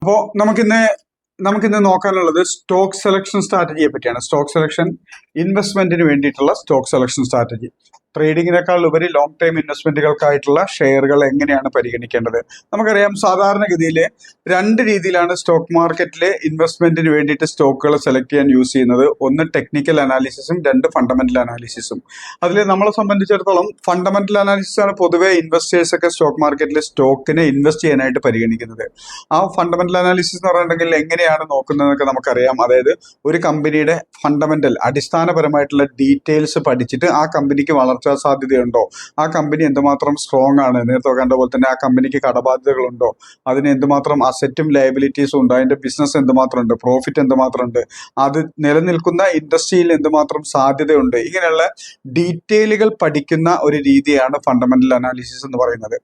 അപ്പോൾ നമുക്കിന്ന് നോക്കാനുള്ളത് stock selection സ്ട്രാറ്റജിയെ പറ്റിയാണ്. സ്റ്റോക്ക് സെലക്ഷൻ ഇൻവെസ്റ്റ്മെന്റിന് വേണ്ടിയിട്ടുള്ള സ്റ്റോക്ക് സെലക്ഷൻ സ്ട്രാറ്റജി. ട്രേഡിങ്ങിനേക്കാൾ ഉപരി ലോങ് ടൈം ഇൻവെസ്റ്റ്മെന്റുകൾക്കായിട്ടുള്ള ഷെയറുകൾ എങ്ങനെയാണ് പരിഗണിക്കേണ്ടത്. നമുക്കറിയാം, സാധാരണഗതിയിൽ രണ്ട് രീതിയിലാണ് സ്റ്റോക്ക് മാർക്കറ്റിലെ ഇൻവെസ്റ്റ്മെന്റിന് വേണ്ടിയിട്ട് സ്റ്റോക്കുകൾ സെലക്ട് ചെയ്യാൻ യൂസ് ചെയ്യുന്നത്. ഒന്ന് ടെക്നിക്കൽ അനാലിസിസും, രണ്ട് ഫണ്ടമെന്റൽ അനാലിസിസും. അതിൽ നമ്മളെ സംബന്ധിച്ചിടത്തോളം ഫണ്ടമെന്റൽ അനാലിസിസ് ആണ് പൊതുവെ ഇൻവെസ്റ്റേഴ്സ് ഒക്കെ സ്റ്റോക്ക് മാർക്കറ്റിൽ സ്റ്റോക്കിനെ ഇൻവെസ്റ്റ് ചെയ്യാനായിട്ട് പരിഗണിക്കുന്നത്. ആ ഫണ്ടമെന്റൽ അനാലിസിസ് എന്ന് പറഞ്ഞിട്ടുണ്ടെങ്കിൽ എങ്ങനെയാണ് നോക്കുന്നതെന്നൊക്കെ നമുക്കറിയാം. അതായത് ഒരു കമ്പനിയുടെ ഫണ്ടമെന്റൽ അടിസ്ഥാനപരമായിട്ടുള്ള ഡീറ്റെയിൽസ് പഠിച്ചിട്ട് ആ കമ്പനിക്ക് വളർച്ചാ സാധ്യതയുണ്ടോ, ആ കമ്പനി എന്തുമാത്രം സ്ട്രോങ് ആണ്, നേരത്തെ കണ്ട പോലെ തന്നെ ആ കമ്പനിക്ക് കടബാധ്യതകളുണ്ടോ, അതിന് എന്തുമാത്രം അസറ്റും ലയബിലിറ്റീസും ഉണ്ട്, അതിന്റെ ബിസിനസ് എന്തുമാത്രം ഉണ്ട്, പ്രോഫിറ്റ് എന്തുമാത്രം ഉണ്ട്, അത് നിലനിൽക്കുന്ന ഇൻഡസ്ട്രിയിൽ എന്തുമാത്രം സാധ്യതയുണ്ട്, ഇങ്ങനെയുള്ള ഡീറ്റെയിലുകൾ പഠിക്കുന്ന ഒരു രീതിയാണ് ഫണ്ടമെന്റൽ അനാലിസിസ് എന്ന് പറയുന്നത്.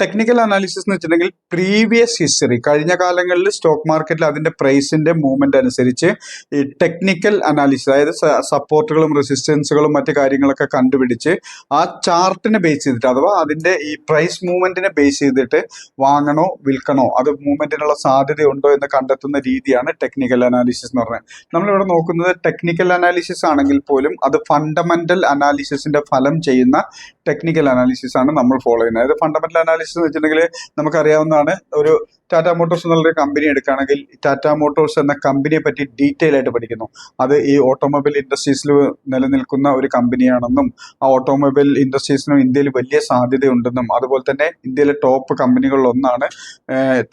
ടെക്നിക്കൽ അനാലിസിസ് എന്ന് വെച്ചിട്ടുണ്ടെങ്കിൽ പ്രീവിയസ് ഹിസ്റ്ററി, കഴിഞ്ഞ കാലങ്ങളിൽ സ്റ്റോക്ക് മാർക്കറ്റിൽ അതിന്റെ പ്രൈസിന്റെ മൂവ്മെന്റ് അനുസരിച്ച് ഈ ടെക്നിക്കൽ അനാലിസിസ്, അതായത് സപ്പോർട്ടുകളും റെസിസ്റ്റൻസുകളും മറ്റു കാര്യങ്ങളൊക്കെ കണ്ടുപിടിച്ച് ആ ചാർട്ടിനെ ബേസ് ചെയ്തിട്ട്, അഥവാ അതിന്റെ ഈ പ്രൈസ് മൂവ്മെന്റിനെ ബേസ് ചെയ്തിട്ട് വാങ്ങണോ വിൽക്കണോ, അത് മൂവ്മെന്റിനുള്ള സാധ്യതയുണ്ടോ എന്ന് കണ്ടെത്തുന്ന രീതിയാണ് ടെക്നിക്കൽ അനാലിസിസ് എന്ന് പറഞ്ഞത്. നമ്മളിവിടെ നോക്കുന്നത് ടെക്നിക്കൽ അനാലിസിസ് ആണെങ്കിൽ പോലും അത് ഫണ്ടമെന്റൽ അനാലിസിസിന്റെ ഫലം ചെയ്യുന്ന ടെക്നിക്കൽ അനാലിസിസ് ആണ് നമ്മൾ ഫോളോ ചെയ്യുന്നത്. അതായത് ഫണ്ടമെന്റൽ അനാലിസിസ് എന്ന് വെച്ചിട്ടുണ്ടെങ്കിൽ നമുക്കറിയാവുന്നതാണ്, ഒരു ടാറ്റ മോട്ടോഴ്സ് എന്നുള്ളൊരു കമ്പനി എടുക്കുകയാണെങ്കിൽ ടാറ്റ മോട്ടോഴ്സ് എന്ന കമ്പനിയെ പറ്റി ഡീറ്റെയിൽ ആയിട്ട് പഠിക്കുന്നു. അത് ഈ ഓട്ടോമൊബൈൽ ഇൻഡസ്ട്രീസിൽ നിലനിൽക്കുന്ന ഒരു കമ്പനിയാണെന്നും ആ ഓട്ടോമൊബൈൽ ഇൻഡസ്ട്രീസിനും ഇന്ത്യയിൽ വലിയ സാധ്യതയുണ്ടെന്നും അതുപോലെ തന്നെ ഇന്ത്യയിലെ ടോപ്പ് കമ്പനികളിൽ ഒന്നാണ്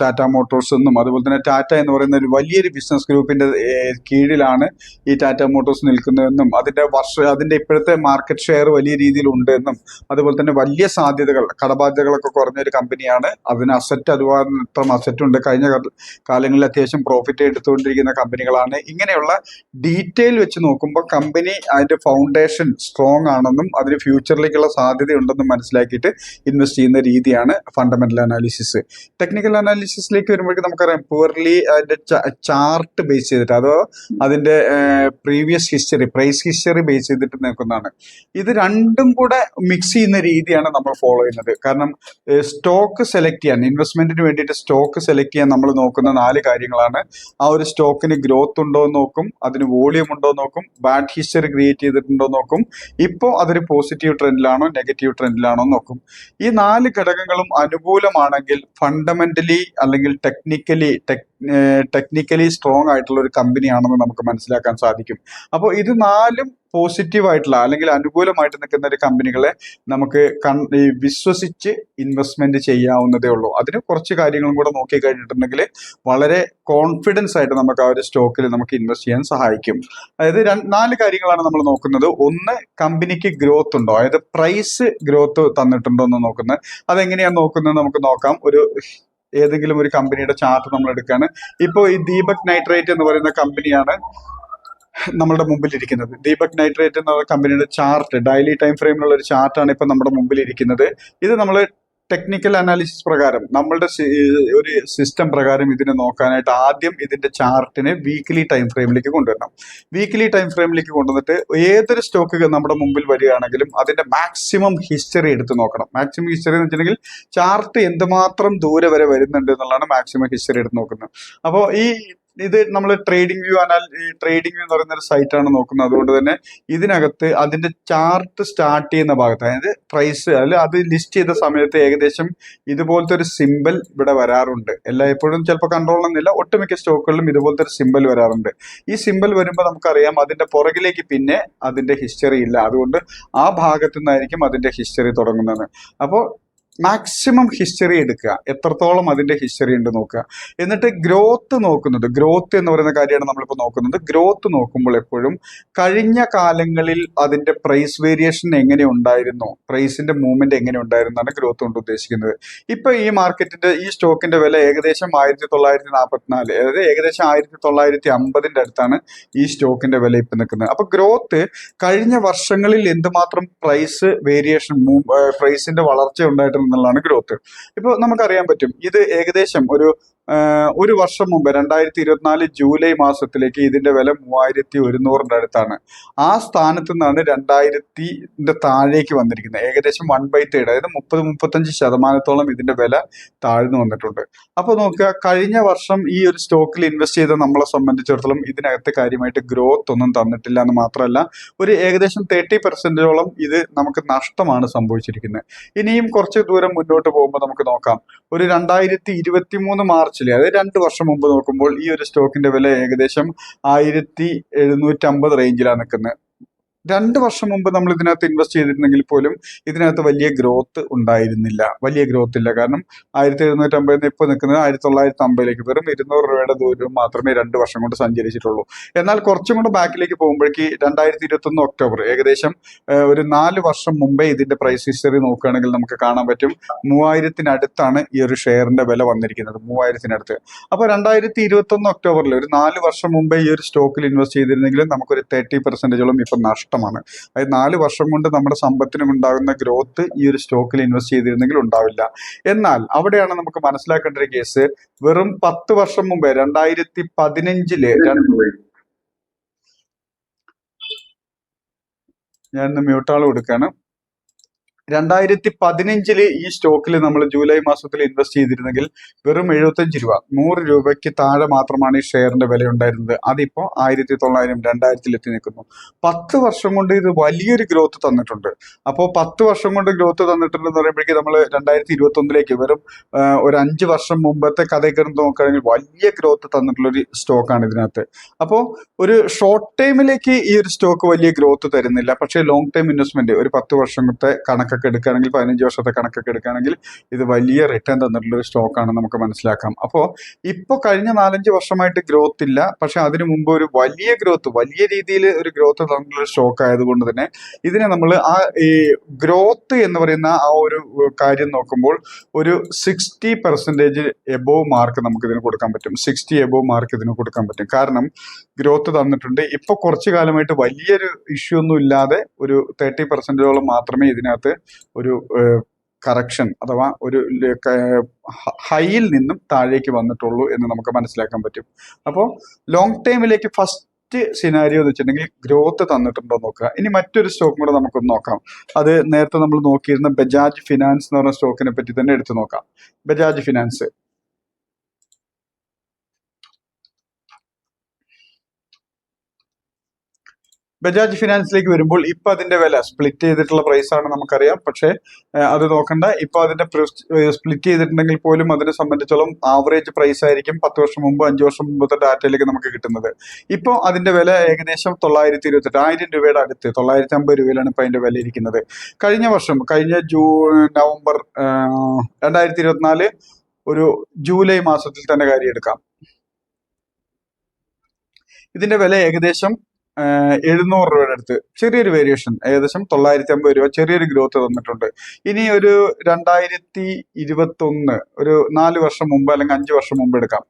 ടാറ്റ മോട്ടോഴ്സ് എന്നും, അതുപോലെ തന്നെ ടാറ്റ എന്ന് പറയുന്ന ഒരു വലിയൊരു ബിസിനസ് ഗ്രൂപ്പിന്റെ കീഴിലാണ് ഈ ടാറ്റ മോട്ടോഴ്സ് നിൽക്കുന്നതെന്നും അതിന്റെ ഇപ്പോഴത്തെ മാർക്കറ്റ് ഷെയർ വലിയ രീതിയിൽ ഉണ്ട് എന്നും, അതുപോലെ തന്നെ വലിയ സാധ്യതകൾ, കടബാധ്യതകളൊക്കെ കുറഞ്ഞ ഒരു കമ്പനിയാണ്, അതിന് അസറ്റ് അതുമാത്രം അസറ്റ് ഉണ്ട്, കഴിഞ്ഞ കാലങ്ങളിൽ അത്യാവശ്യം പ്രോഫിറ്റ് എടുത്തുകൊണ്ടിരിക്കുന്ന കമ്പനികളാണ്. ഇങ്ങനെയുള്ള ഡീറ്റെയിൽ വെച്ച് നോക്കുമ്പോൾ കമ്പനി അതിന്റെ ഫൗണ്ടേഷൻ സ്ട്രോങ് ആണെന്നും അതിന് ഫ്യൂച്ചറിലേക്കുള്ള സാധ്യതയുണ്ടെന്നും മനസ്സിലാക്കിയിട്ട് ഇൻവെസ്റ്റ് ചെയ്യുന്ന രീതിയാണ് ഫണ്ടമെന്റൽ അനാലിസിസ്. ടെക്നിക്കൽ അനാലിസിസിലേക്ക് വരുമ്പോഴേക്കും നമുക്കറിയാം, പുവർലി അതിന്റെ ചാർട്ട് ബേസ് ചെയ്തിട്ട്, അതോ അതിന്റെ previous history, price history base ചെയ്തിട്ട് നിൽക്കുന്നതാണ്. ഇത് രണ്ടും കൂടെ മിക്സ് ചെയ്യുന്ന രീതിയാണ് നമ്മൾ ഫോളോ ചെയ്യുന്നത്. കാരണം സ്റ്റോക്ക് സെലക്ട് ചെയ്യാൻ, ഇൻവെസ്റ്റ്മെന്റിന് വേണ്ടിയിട്ട് സ്റ്റോക്ക് സെലക്ട് ചെയ്യാൻ നമ്മൾ നോക്കുന്ന 4 കാര്യങ്ങളാണ്. ആ ഒരു സ്റ്റോക്കിന് ഗ്രോത്ത് ഉണ്ടോ എന്ന് നോക്കും, അതിന് വോളിയം ഉണ്ടോ എന്ന് നോക്കും, ബാഡ് ഹിസ്റ്ററി ക്രിയേറ്റ് ചെയ്തിട്ടുണ്ടോ എന്ന് നോക്കും, ഇപ്പോൾ അതൊരു പോസിറ്റീവ് ട്രെൻഡിലാണോ നെഗറ്റീവ് ട്രെൻഡിലാണോ എന്ന് നോക്കും. ഈ 4 ഘടകങ്ങളും അനുകൂലമാണെങ്കിൽ ഫണ്ടമെന്റലി അല്ലെങ്കിൽ ടെക്നിക്കലി സ്ട്രോങ് ആയിട്ടുള്ള ഒരു കമ്പനിയാണെന്ന് നമുക്ക് മനസ്സിലാക്കാൻ സാധിക്കും. അപ്പോൾ ഇത് 4 പോസിറ്റീവ് ആയിട്ടുള്ള അല്ലെങ്കിൽ അനുകൂലമായിട്ട് നിൽക്കുന്ന ഒരു കമ്പനികളെ നമുക്ക് വിശ്വസിച്ച് ഇൻവെസ്റ്റ്മെന്റ് ചെയ്യാവുന്നതേ ഉള്ളൂ. അതിന് കുറച്ച് കാര്യങ്ങളും കൂടെ നോക്കി കഴിഞ്ഞിട്ടുണ്ടെങ്കിൽ വളരെ കോൺഫിഡൻസ് ആയിട്ട് നമുക്ക് ആ ഒരു സ്റ്റോക്കിൽ നമുക്ക് ഇൻവെസ്റ്റ് ചെയ്യാൻ സഹായിക്കും. അതായത് 4 കാര്യങ്ങളാണ് നമ്മൾ നോക്കുന്നത്. ഒന്ന്, കമ്പനിക്ക് ഗ്രോത്ത് ഉണ്ടോ, അതായത് പ്രൈസ് ഗ്രോത്ത് തന്നിട്ടുണ്ടോ എന്ന് നോക്കുന്നത്. അതെങ്ങനെയാണ് നോക്കുന്നത് നമുക്ക് നോക്കാം. ഏതെങ്കിലും ഒരു കമ്പനിയുടെ ചാർട്ട് നമ്മൾ എടുക്കുകയാണ്. ഇപ്പോൾ ഈ ദീപക് നൈട്രേറ്റ് എന്ന് പറയുന്ന കമ്പനിയാണ് നമ്മുടെ മുമ്പിൽ ഇരിക്കുന്നത്. ദീപക് നൈട്രേറ്റ് എന്ന കമ്പനിയുടെ ചാർട്ട്, ഡെയിലി ടൈം ഫ്രെയിമിലുള്ള ഒരു ചാർട്ടാണ് ഇപ്പൊ നമ്മുടെ മുമ്പിൽ ഇരിക്കുന്നത്. ഇത് നമ്മൾ ടെക്നിക്കൽ അനാലിസിസ് പ്രകാരം, നമ്മളുടെ ഒരു സിസ്റ്റം പ്രകാരം ഇതിനെ നോക്കാനായിട്ട് ആദ്യം ഇതിന്റെ ചാർട്ടിനെ വീക്ക്ലി ടൈം ഫ്രെയിമിലേക്ക് കൊണ്ടുവരണം. വീക്ക്ലി ടൈം ഫ്രെയിമിലേക്ക് കൊണ്ടുവന്നിട്ട് ഏതൊരു സ്റ്റോക്ക് നമ്മുടെ മുമ്പിൽ വരികയാണെങ്കിലും അതിന്റെ മാക്സിമം ഹിസ്റ്ററി എടുത്ത് നോക്കണം. മാക്സിമം ഹിസ്റ്ററി എന്ന് വെച്ചിട്ടുണ്ടെങ്കിൽ ചാർട്ട് എന്തുമാത്രം ദൂരെ വരെ വരുന്നുണ്ട് എന്നുള്ളതാണ് മാക്സിമം ഹിസ്റ്ററി എടുത്ത് നോക്കുന്നത്. അപ്പോൾ ഇത് നമ്മൾ ട്രേഡിംഗ് വ്യൂ എന്ന് പറയുന്ന ഒരു സൈറ്റാണ് നോക്കുന്നത്. അതുകൊണ്ട് തന്നെ ഇതിനകത്ത് അതിന്റെ ചാർട്ട് സ്റ്റാർട്ട് ചെയ്യുന്ന ഭാഗത്ത്, അതായത് പ്രൈസ് അത് ലിസ്റ്റ് ചെയ്ത സമയത്ത് ഏകദേശം ഇതുപോലത്തെ ഒരു സിമ്പൽ ഇവിടെ വരാറുണ്ട്. എപ്പോഴും ചിലപ്പോൾ കൺട്രോൾ എന്നില്ല, ഒട്ടുമിക്ക സ്റ്റോക്കുകളിലും ഇതുപോലത്തെ ഒരു സിമ്പൽ വരാറുണ്ട്. ഈ സിമ്പൽ വരുമ്പോൾ നമുക്കറിയാം അതിന്റെ പുറകിലേക്ക് പിന്നെ അതിന്റെ ഹിസ്റ്ററി ഇല്ല. അതുകൊണ്ട് ആ ഭാഗത്തു നിന്നായിരിക്കും അതിന്റെ ഹിസ്റ്ററി തുടങ്ങുന്നത്. അപ്പോൾ മാക്സിമം ഹിസ്റ്ററി എടുക്കുക, എത്രത്തോളം അതിന്റെ ഹിസ്റ്ററി ഉണ്ട് നോക്കുക. എന്നിട്ട് ഗ്രോത്ത് നോക്കുന്നത്, ഗ്രോത്ത് എന്ന് പറയുന്ന കാര്യമാണ് നമ്മളിപ്പോൾ നോക്കുന്നത്. ഗ്രോത്ത് നോക്കുമ്പോൾ എപ്പോഴും കഴിഞ്ഞ കാലങ്ങളിൽ അതിന്റെ പ്രൈസ് വേരിയേഷൻ എങ്ങനെ ഉണ്ടായിരുന്നു, പ്രൈസിന്റെ മൂവ്മെന്റ് എങ്ങനെ ഉണ്ടായിരുന്നാണ് ഗ്രോത്ത് കൊണ്ട് ഉദ്ദേശിക്കുന്നത്. ഇപ്പൊ ഈ മാർക്കറ്റിന്റെ ഈ സ്റ്റോക്കിന്റെ വില ഏകദേശം 1944, അതായത് ഏകദേശം 1950 അടുത്താണ് ഈ സ്റ്റോക്കിന്റെ വില ഇപ്പൊ നിൽക്കുന്നത്. അപ്പൊ ഗ്രോത്ത് കഴിഞ്ഞ വർഷങ്ങളിൽ എന്തുമാത്രം പ്രൈസ് വേരിയേഷൻ, പ്രൈസിന്റെ വളർച്ച ഉണ്ടായിട്ടുണ്ട് എന്നുള്ളതാണ് ഗ്രോത്ത്. ഇപ്പോൾ നമുക്കറിയാൻ പറ്റും ഇത് ഏകദേശം ഒരു ഒരു വർഷം മുമ്പ് 2024 ജൂലൈ മാസത്തിലേക്ക് ഇതിന്റെ വില 3100 അടുത്താണ്. ആ സ്ഥാനത്ത് നിന്നാണ് 2000 താഴേക്ക് വന്നിരിക്കുന്നത്. ഏകദേശം 1/3, അതായത് 30-35% ഇതിന്റെ വില താഴ്ന്നു വന്നിട്ടുണ്ട്. അപ്പൊ നോക്കുക, കഴിഞ്ഞ വർഷം ഈ ഒരു സ്റ്റോക്കിൽ ഇൻവെസ്റ്റ് ചെയ്ത നമ്മളെ സംബന്ധിച്ചിടത്തോളം ഇതിനകത്ത് കാര്യമായിട്ട് ഗ്രോത്ത് ഒന്നും തന്നിട്ടില്ല എന്ന് മാത്രമല്ല, ഒരു ഏകദേശം 30%ഓളം ഇത് നമുക്ക് നഷ്ടമാണ് സംഭവിച്ചിരിക്കുന്നത്. ഇനിയും കുറച്ച് ദൂരം മുന്നോട്ട് പോകുമ്പോൾ നമുക്ക് നോക്കാം. ഒരു 2023 മാർച്ചിൽ, അതായത് 2 വർഷം മുമ്പ് നോക്കുമ്പോൾ ഈ ഒരു സ്റ്റോക്കിന്റെ വില ഏകദേശം 1750 റേഞ്ചിലാണ് നിൽക്കുന്നത്. 2 വർഷം മുമ്പ് നമ്മൾ ഇതിനകത്ത് ഇൻവെസ്റ്റ് ചെയ്തിരുന്നെങ്കിൽ പോലും ഇതിനകത്ത് വലിയ ഗ്രോത്ത് ഉണ്ടായിരുന്നില്ല, വലിയ ഗ്രോത്ത് ഇല്ല. കാരണം 1750 ഇപ്പോൾ നിൽക്കുന്നത് 1950 വെറും 200 രൂപയുടെ ദൂരം മാത്രമേ 2 വർഷം കൊണ്ട് സഞ്ചരിച്ചിട്ടുള്ളൂ. എന്നാൽ കുറച്ചും കൂടെ ബാക്കിലേക്ക് പോകുമ്പോഴേക്ക് 2021 ഒക്ടോബർ, ഏകദേശം ഒരു 4 വർഷം മുമ്പേ ഇതിന്റെ പ്രൈസ് ഹിസ്റ്ററി നോക്കുകയാണെങ്കിൽ നമുക്ക് കാണാൻ പറ്റും 3000-അടുത്താണ് ഈ ഒരു ഷെയറിന്റെ വില വന്നിരിക്കുന്നത്, 3000-അടുത്ത്. അപ്പൊ 2021 ഒക്ടോബറിൽ ഒരു 4 വർഷം മുമ്പേ ഈ ഒരു സ്റ്റോക്കിൽ ഇൻവെസ്റ്റ് ചെയ്തിരുന്നെങ്കിലും നമുക്കൊരു 30%ഓളം ഇപ്പൊ നഷ്ടമാണ്. അതായത് 4 വർഷം കൊണ്ട് നമ്മുടെ സമ്പത്തിനും ഉണ്ടാകുന്ന ഗ്രോത്ത് ഈ ഒരു സ്റ്റോക്കിൽ ഇൻവെസ്റ്റ് ചെയ്തിരുന്നെങ്കിൽ ഉണ്ടാവില്ല. എന്നാൽ അവിടെയാണ് നമുക്ക് മനസ്സിലാക്കേണ്ട ഒരു കേസ്, വെറും 10 വർഷം മുമ്പേ 2015 ഞാൻ മ്യൂട്ടാൾ കൊടുക്കാണ്. 2015 ഈ സ്റ്റോക്കിൽ നമ്മൾ ജൂലൈ മാസത്തിൽ ഇൻവെസ്റ്റ് ചെയ്തിരുന്നെങ്കിൽ വെറും 75 രൂപ, 100 രൂപയ്ക്ക് താഴെ മാത്രമാണ് ഈ ഷെയറിന്റെ വില ഉണ്ടായിരുന്നത്. അതിപ്പോ 1900, 2000 എത്തി നിൽക്കുന്നു. 10 വർഷം കൊണ്ട് ഇത് വലിയൊരു ഗ്രോത്ത് തന്നിട്ടുണ്ട്. അപ്പോൾ 10 വർഷം കൊണ്ട് ഗ്രോത്ത് തന്നിട്ടുണ്ടെന്ന് പറയുമ്പോഴേക്ക് നമ്മൾ 2021 വെറും ഒരു 5 വർഷം മുമ്പത്തെ കഥയൊക്കെ നോക്കുകയാണെങ്കിൽ വലിയ ഗ്രോത്ത് തന്നിട്ടുള്ള ഒരു സ്റ്റോക്കാണ് ഇതിനകത്ത്. അപ്പോൾ ഒരു ഷോർട്ട് ടൈമിലേക്ക് ഈ ഒരു സ്റ്റോക്ക് വലിയ ഗ്രോത്ത് തരുന്നില്ല, പക്ഷേ ലോങ് ടൈം ഇൻവെസ്റ്റ്മെന്റ് ഒരു 10 വർഷത്തെ കണക്കൊക്കെ എടുക്കുകയാണെങ്കിൽ, 15 വർഷത്തെ കണക്കൊക്കെ എടുക്കുകയാണെങ്കിൽ ഇത് വലിയ റിട്ടേൺ തന്നിട്ടുള്ള ഒരു സ്റ്റോക്കാണ് നമുക്ക് മനസ്സിലാക്കാം. അപ്പോൾ ഇപ്പോൾ കഴിഞ്ഞ 4-5 വർഷമായിട്ട് ഗ്രോത്ത് ഇല്ല, പക്ഷെ അതിനു മുമ്പ് ഒരു വലിയ ഗ്രോത്ത്, വലിയ രീതിയിൽ ഒരു ഗ്രോത്ത് തന്നിട്ടുള്ള ഒരു സ്റ്റോക്ക് ആയതുകൊണ്ട് തന്നെ ഇതിനെ നമ്മൾ ആ ഈ ഗ്രോത്ത് എന്ന് പറയുന്ന ആ ഒരു കാര്യം നോക്കുമ്പോൾ ഒരു 60% എബോവ് മാർക്ക് നമുക്ക് ഇതിന് കൊടുക്കാൻ പറ്റും. 60 എബോവ് മാർക്ക് ഇതിന് കൊടുക്കാൻ പറ്റും. കാരണം ഗ്രോത്ത് തന്നിട്ടുണ്ട്. ഇപ്പൊ കുറച്ചു കാലമായിട്ട് വലിയൊരു ഇഷ്യൂ ഒന്നും ഇല്ലാതെ ഒരു 30%ഓളം മാത്രമേ ഇതിനകത്ത് ഒരു കറക്ഷൻ അഥവാ ഒരു ഹൈയിൽ നിന്നും താഴേക്ക് വന്നിട്ടുള്ളൂ എന്ന് നമുക്ക് മനസ്സിലാക്കാൻ പറ്റും. അപ്പോൾ ലോങ് ടൈമിലേക്ക് ഫസ്റ്റ് സിനാരിയോ എന്ന് വെച്ചിട്ടുണ്ടെങ്കിൽ ഗ്രോത്ത് തന്നിട്ടുണ്ടോ നോക്കുക. ഇനി മറ്റൊരു സ്റ്റോക്കും കൂടെ നമുക്കൊന്ന് നോക്കാം. അത് നേരത്തെ നമ്മൾ നോക്കിയിരുന്ന ബജാജ് ഫിനാൻസ് എന്ന് പറഞ്ഞ സ്റ്റോക്കിനെ പറ്റി തന്നെ എടുത്തു നോക്കാം. ബജാജ് ഫിനാൻസ് ബജാജ് ഫിനാൻസിലേക്ക് വരുമ്പോൾ ഇപ്പൊ അതിന്റെ വില സ്പ്ലിറ്റ് ചെയ്തിട്ടുള്ള പ്രൈസ് ആണ് നമുക്കറിയാം. പക്ഷേ അത് നോക്കണ്ട, ഇപ്പൊ അതിന്റെ സ്പ്ലിറ്റ് ചെയ്തിട്ടുണ്ടെങ്കിൽ പോലും അതിനെ സംബന്ധിച്ചോളം ആവറേജ് പ്രൈസ് ആയിരിക്കും 10 വർഷം മുമ്പ് 5 വർഷം മുമ്പത്തെ ഡാറ്റയിലേക്ക് നമുക്ക് കിട്ടുന്നത്. ഇപ്പോൾ അതിന്റെ വില ഏകദേശം 928, 1000 രൂപയുടെ അടുത്ത് 950 രൂപയിലാണ് ഇപ്പൊ അതിന്റെ വില ഇരിക്കുന്നത്. കഴിഞ്ഞ വർഷം, കഴിഞ്ഞ നവംബർ 2024 ഒരു ജൂലൈ മാസത്തിൽ തന്നെ കാര്യം എടുക്കാം. ഇതിന്റെ വില ഏകദേശം 700 രൂപയുടെ അടുത്ത്, ചെറിയൊരു വേരിയേഷൻ, ഏകദേശം 950 രൂപ, ചെറിയൊരു ഗ്രോത്ത് തന്നിട്ടുണ്ട്. ഇനി ഒരു 2021 ഒരു 4 വർഷം മുമ്പ് അല്ലെങ്കിൽ 5 വർഷം മുമ്പ് എടുക്കാം.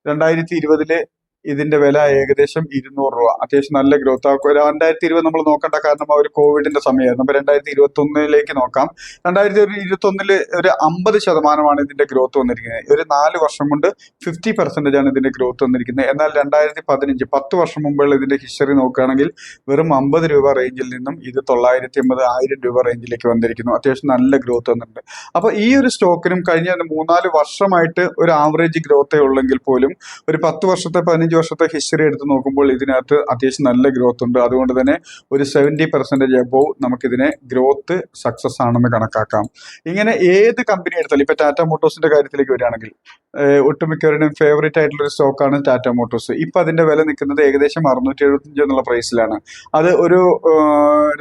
2020 ഇതിന്റെ വില ഏകദേശം 200 രൂപ, അത്യാവശ്യം നല്ല ഗ്രോത്ത്. 2020 നമ്മൾ നോക്കേണ്ട കാരണം ഒരു കോവിഡിന്റെ സമയമായിരുന്നു. അപ്പൊ 2021 നോക്കാം. 2021 ഒരു 50% ഇതിന്റെ ഗ്രോത്ത് വന്നിരിക്കുന്നത്. ഒരു 4 വർഷം കൊണ്ട് 50% ആണ് ഇതിന്റെ ഗ്രോത്ത് വന്നിരിക്കുന്നത്. എന്നാൽ 2015 10 വർഷം മുമ്പുള്ള ഇതിന്റെ ഹിസ്റ്ററി നോക്കുകയാണെങ്കിൽ വെറും 50 രൂപ റേഞ്ചിൽ നിന്നും ഇത് 950, 1000 രൂപ റേഞ്ചിലേക്ക് വന്നിരിക്കുന്നു. അത്യാവശ്യം നല്ല ഗ്രോത്ത് വന്നിട്ടുണ്ട്. അപ്പൊ ഈ ഒരു സ്റ്റോക്കിനും കഴിഞ്ഞ 3-4 വർഷമായിട്ട് ഒരു ആവറേജ് ഗ്രോത്തേ ഉള്ളെങ്കിൽ പോലും ഒരു 10 വർഷത്തെ 15 വർഷത്തെ ഹിസ്റ്ററി എടുത്ത് നോക്കുമ്പോൾ ഇതിനകത്ത് അത്യാവശ്യം നല്ല ഗ്രോത്ത് ഉണ്ട്. അതുകൊണ്ട് തന്നെ ഒരു 70% എബോവ് നമുക്കിതിനെ ഗ്രോത്ത് സക്സസ് ആണെന്ന് കണക്കാക്കാം. ഇങ്ങനെ ഏത് കമ്പനി എടുത്താലും, ഇപ്പൊ ടാറ്റ മോട്ടോഴ്സിന്റെ കാര്യത്തിലേക്ക് വരികയാണെങ്കിൽ ഒട്ടുമിക്കവരുടെയും ഫേവറേറ്റ് ആയിട്ടുള്ള ഒരു സ്റ്റോക്കാണ് ടാറ്റ മോട്ടോഴ്സ്. ഇപ്പൊ അതിന്റെ വില നിൽക്കുന്നത് ഏകദേശം 675 എന്നുള്ള പ്രൈസിലാണ്. അത് ഒരു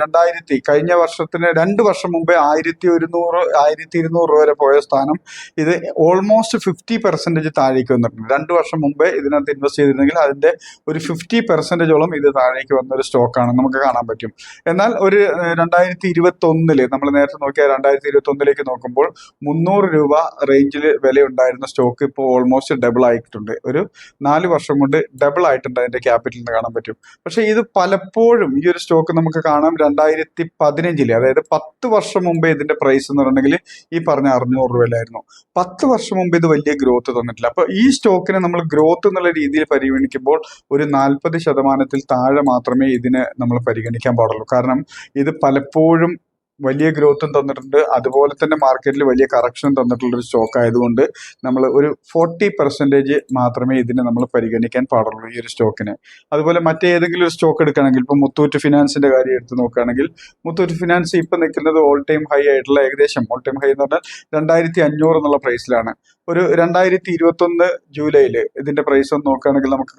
2000 കഴിഞ്ഞ വർഷത്തിന് 2 വർഷം മുമ്പേ 1100, 1200 രൂപ വരെ പോയ സ്ഥാനം ഇത് ഓൾമോസ്റ്റ് 50% താഴേക്ക് വന്നിട്ടുണ്ട്. 2 വർഷം മുമ്പേ ഇതിനകത്ത് ഇൻവെസ്റ്റ് ചെയ്തിരുന്ന ചെയ്തിരുന്നെങ്കിൽ അതിന്റെ ഒരു 50% ഇത് താഴേക്ക് വന്ന ഒരു സ്റ്റോക്കാണ് നമുക്ക് കാണാൻ പറ്റും. എന്നാൽ ഒരു 2021 നമ്മൾ നേരത്തെ നോക്കിയ 2021 നോക്കുമ്പോൾ 300 രൂപ റേഞ്ചിൽ വില ഉണ്ടായിരുന്ന സ്റ്റോക്ക് ഇപ്പോൾ ഓൾമോസ്റ്റ് ഡബിൾ ആയിട്ടുണ്ട്. ഒരു 4 വർഷം കൊണ്ട് ഡബിൾ ആയിട്ടുണ്ട് അതിന്റെ ക്യാപിറ്റൽ എന്ന് കാണാൻ പറ്റും. പക്ഷെ ഇത് പലപ്പോഴും ഈ ഒരു സ്റ്റോക്ക് നമുക്ക് കാണാം 2015 അതായത് 10 വർഷം മുമ്പേ ഇതിന്റെ പ്രൈസ് എന്ന് പറഞ്ഞിട്ടുണ്ടെങ്കിൽ ഈ പറഞ്ഞ 600 രൂപയിലായിരുന്നു. 10 വർഷം മുമ്പ് ഇത് വലിയ ഗ്രോത്ത് തന്നിട്ടില്ല. അപ്പൊ ഈ സ്റ്റോക്കിനെ നമ്മൾ ഗ്രോത്ത് എന്നുള്ള രീതിയിൽ പരിഗണിക്കുമ്പോൾ ഒരു 40% താഴെ മാത്രമേ ഇതിനെ നമ്മൾ പരിഗണിക്കാൻ പാടുള്ളൂ. കാരണം ഇത് പലപ്പോഴും വലിയ ഗ്രോത്തും തന്നിട്ടുണ്ട്, അതുപോലെ തന്നെ മാർക്കറ്റിൽ വലിയ കറക്ഷനും തന്നിട്ടുള്ള ഒരു സ്റ്റോക്ക് ആയതുകൊണ്ട് നമ്മൾ ഒരു 40% മാത്രമേ ഇതിനെ നമ്മൾ പരിഗണിക്കാൻ പാടുള്ളൂ ഈ ഒരു സ്റ്റോക്കിന്. അതുപോലെ മറ്റേതെങ്കിലും ഒരു സ്റ്റോക്ക് എടുക്കുകയാണെങ്കിൽ ഇപ്പൊ മുത്തൂറ്റ് ഫിനാൻസിന്റെ കാര്യം എടുത്ത് നോക്കുകയാണെങ്കിൽ മുത്തൂറ്റ് ഫിനാൻസ് ഇപ്പൊ നിൽക്കുന്നത് ഓൾ ടൈം ഹൈ ആയിട്ടുള്ള ഏകദേശം ഓൾ ടൈം ഹൈ എന്ന് പറഞ്ഞാൽ 2500 എന്നുള്ള പ്രൈസിലാണ്. ഒരു 2021 ജൂലൈയില് ഇതിന്റെ പ്രൈസ് ഒന്ന് നോക്കുകയാണെങ്കിൽ നമുക്ക്